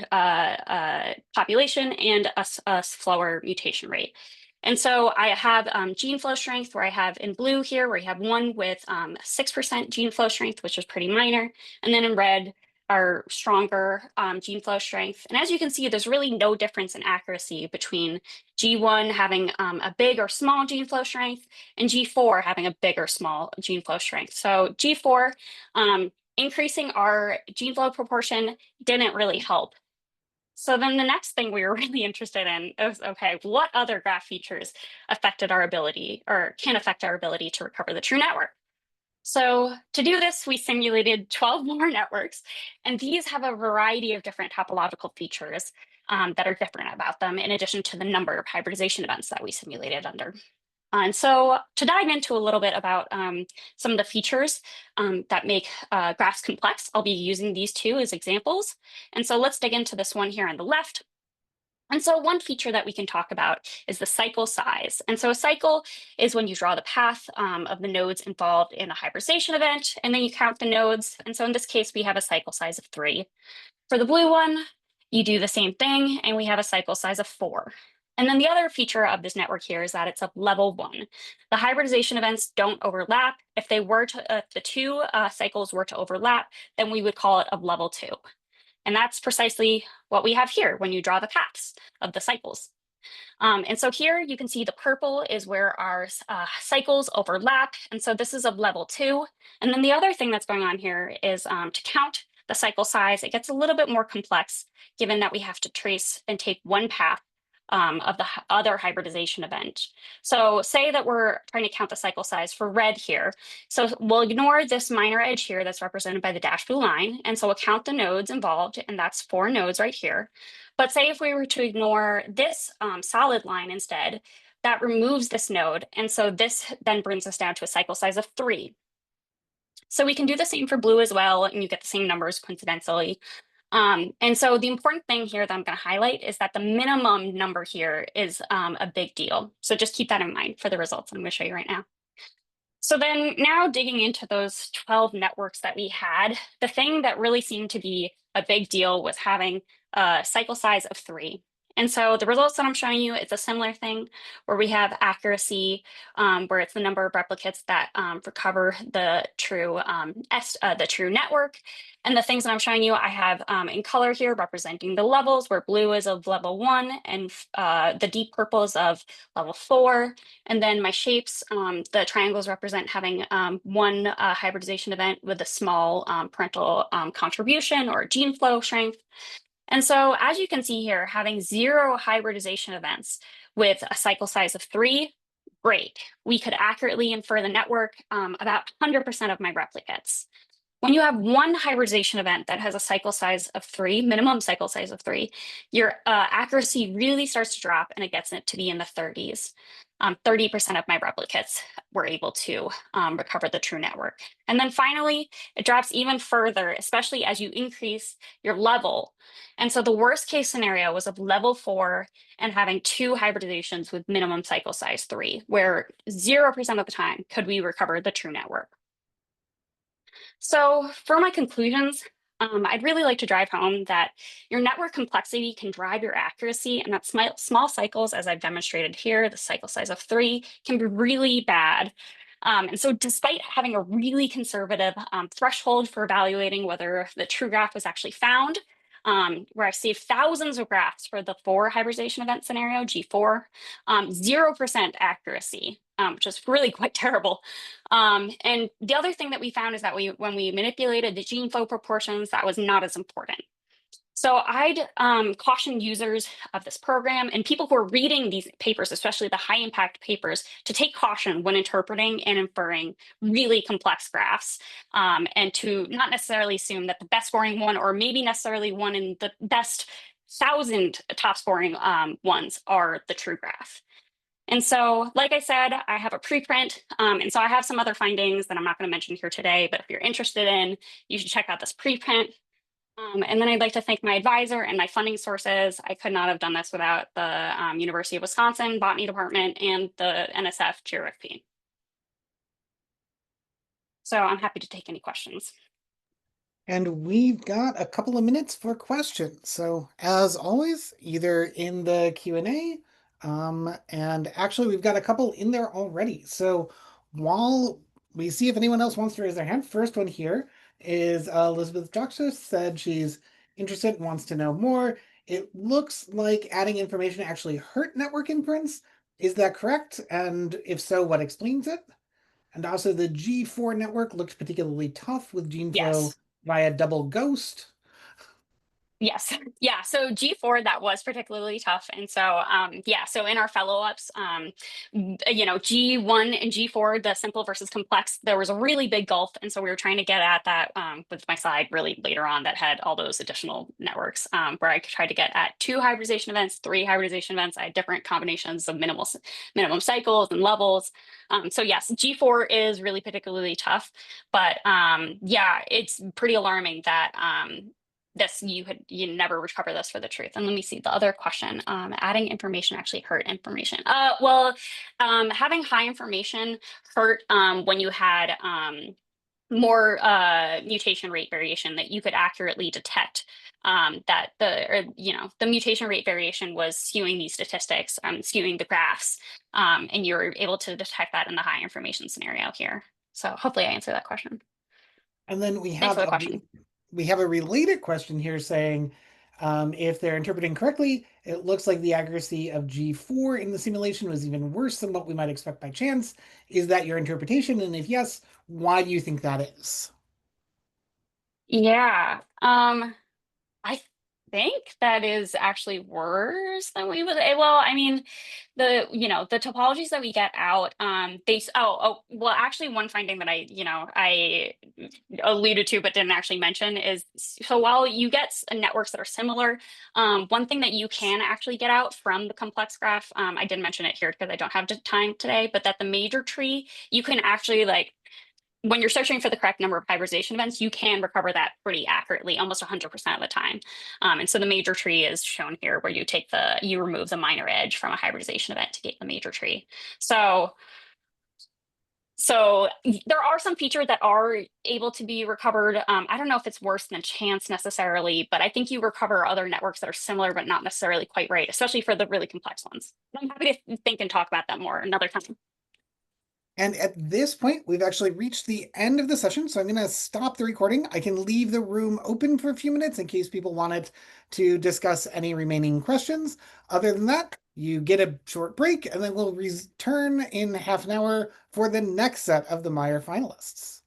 population, and a slower mutation rate. And so I have gene flow strength where I have in blue here, where you have 1 with 6% gene flow strength, which is pretty minor. And then in red, are stronger gene flow strength. And as you can see, there's really no difference in accuracy between G1 having a big or small gene flow strength and G4 having a big or small gene flow strength. So G4, increasing our gene flow proportion didn't really help. So then the next thing we were really interested in is, okay, what other graph features affected our ability or can affect our ability to recover the true network? So to do this, we simulated 12 more networks, and these have a variety of different topological features that are different about them, in addition to the number of hybridization events that we simulated under. And so to dive into a little bit about some of the features that make graphs complex, I'll be using these 2 as examples. And so let's dig into this one here on the left. And so one feature that we can talk about is the cycle size. And so a cycle is when you draw the path of the nodes involved in a hybridization event, and then you count the nodes. And so in this case, we have a cycle size of 3. For the blue one, you do the same thing, and we have a cycle size of 4. And then the other feature of this network here is that it's of level 1. The hybridization events don't overlap. If they were to, if the two cycles were to overlap, then we would call it of level 2. And that's precisely what we have here when you draw the paths of the cycles. And so here you can see the purple is where our cycles overlap. And so this is of level 2. And then the other thing that's going on here is to count the cycle size. It gets a little bit more complex given that we have to trace and take one path of the other hybridization event. So say that we're trying to count the cycle size for red here. So we'll ignore this minor edge here that's represented by the dashed blue line. And so we'll count the nodes involved, and that's 4 nodes right here. But say if we were to ignore this solid line instead, that removes this node. And so this then brings us down to a cycle size of 3. So we can do the same for blue as well, and you get the same numbers coincidentally. And so the important thing here that I'm going to highlight is that the minimum number here is a big deal. So just keep that in mind for the results I'm going to show you right now. So then now digging into those 12 networks that we had, the thing that really seemed to be a big deal was having a cycle size of 3. And so the results that I'm showing you, it's a similar thing where we have accuracy, where it's the number of replicates that recover the true network. And the things that I'm showing you, I have in color here representing the levels, where blue is of level 1 and the deep purple is of level 4. And then my shapes, the triangles represent having one hybridization event with a small parental contribution or gene flow strength. And so as you can see here, having 0 hybridization events with a cycle size of 3, great. We could accurately infer the network about 100% of my replicates. When you have one hybridization event that has a cycle size of 3, minimum cycle size of 3, your accuracy really starts to drop and it gets it to be in the 30s. 30% of my replicates were able to recover the true network. And then finally, it drops even further, especially as you increase your level. And so the worst case scenario was of level 4 and having 2 hybridizations with minimum cycle size 3, where 0% of the time could we recover the true network. So for my conclusions, I'd really like to drive home that your network complexity can drive your accuracy, and that small cycles, as I've demonstrated here, the cycle size of 3, can be really bad. And so despite having a really conservative threshold for evaluating whether the true graph was actually found, where I saved thousands of graphs for the 4 hybridization event scenario, G4, 0% accuracy, which is really quite terrible. And the other thing that we found is that when we manipulated the gene flow proportions, that was not as important. So I'd caution users of this program and people who are reading these papers, especially the high impact papers, to take caution when interpreting and inferring really complex graphs, and to not necessarily assume that the best scoring one, or maybe necessarily one in the best 1,000 top scoring ones, are the true graph. And so, like I said, I have a preprint, and so I have some other findings that I'm not going to mention here today, but if you're interested in, you should check out this preprint. And then I'd like to thank my advisor and my funding sources. I could not have done this without the University of Wisconsin Botany Department and the NSF GRFP. So I'm happy to take any questions. And we've got a couple of minutes for questions. So as always, either in the Q&A, and actually we've got a couple in there already. So while we see if anyone else wants to raise their hand, first one here is Elizabeth Joxer said she's interested and wants to know more. It looks like adding information actually hurt network inference. Is that correct? And if so, what explains it? And also the G4 network looked particularly tough with gene flow via double ghost. Yes. Yeah. So G4, that was particularly tough. And so, yeah, so in our follow-ups, G1 and G4, the simple versus complex, there was a really big gulf. And so we were trying to get at that with my slide really later on that had all those additional networks, where I tried to get at 2 hybridization events, 3 hybridization events. I had different combinations of minimum cycles and levels. So yes, G4 is really particularly tough, but yeah, it's pretty alarming that you never recover this for the truth. And let me see the other question. Adding information actually hurt information. Well, having high information hurt when you had more mutation rate variation that you could accurately detect that the mutation rate variation was skewing these statistics, skewing the graphs, and you were able to detect that in the high information scenario here. So hopefully I answered that question. And then we Thanks have for the question. we have a related question here saying, if they're interpreting correctly, it looks like the accuracy of G4 in the simulation was even worse than what we might expect by chance. Is that your interpretation? And if yes, why do you think that is? Yeah, I think that is actually worse than we would. Well, I mean, the topologies that we get out, well, actually, one finding that I alluded to but didn't actually mention is, so while you get networks that are similar, one thing that you can actually get out from the complex graph, I didn't mention it here because I don't have time today, but that the major tree, you can actually when you're searching for the correct number of hybridization events, you can recover that pretty accurately, almost 100% of the time. And so the major tree is shown here, where you remove the minor edge from a hybridization event to get the major tree. So there are some features that are able to be recovered. I don't know if it's worse than chance necessarily, but I think you recover other networks that are similar, but not necessarily quite right, especially for the really complex ones. I'm happy to think and talk about that more another time. And at this point, we've actually reached the end of the session, so I'm going to stop the recording. I can leave the room open for a few minutes in case people wanted to discuss any remaining questions. Other than that, you get a short break, and then we'll return in half an hour for the next set of the Mayr finalists.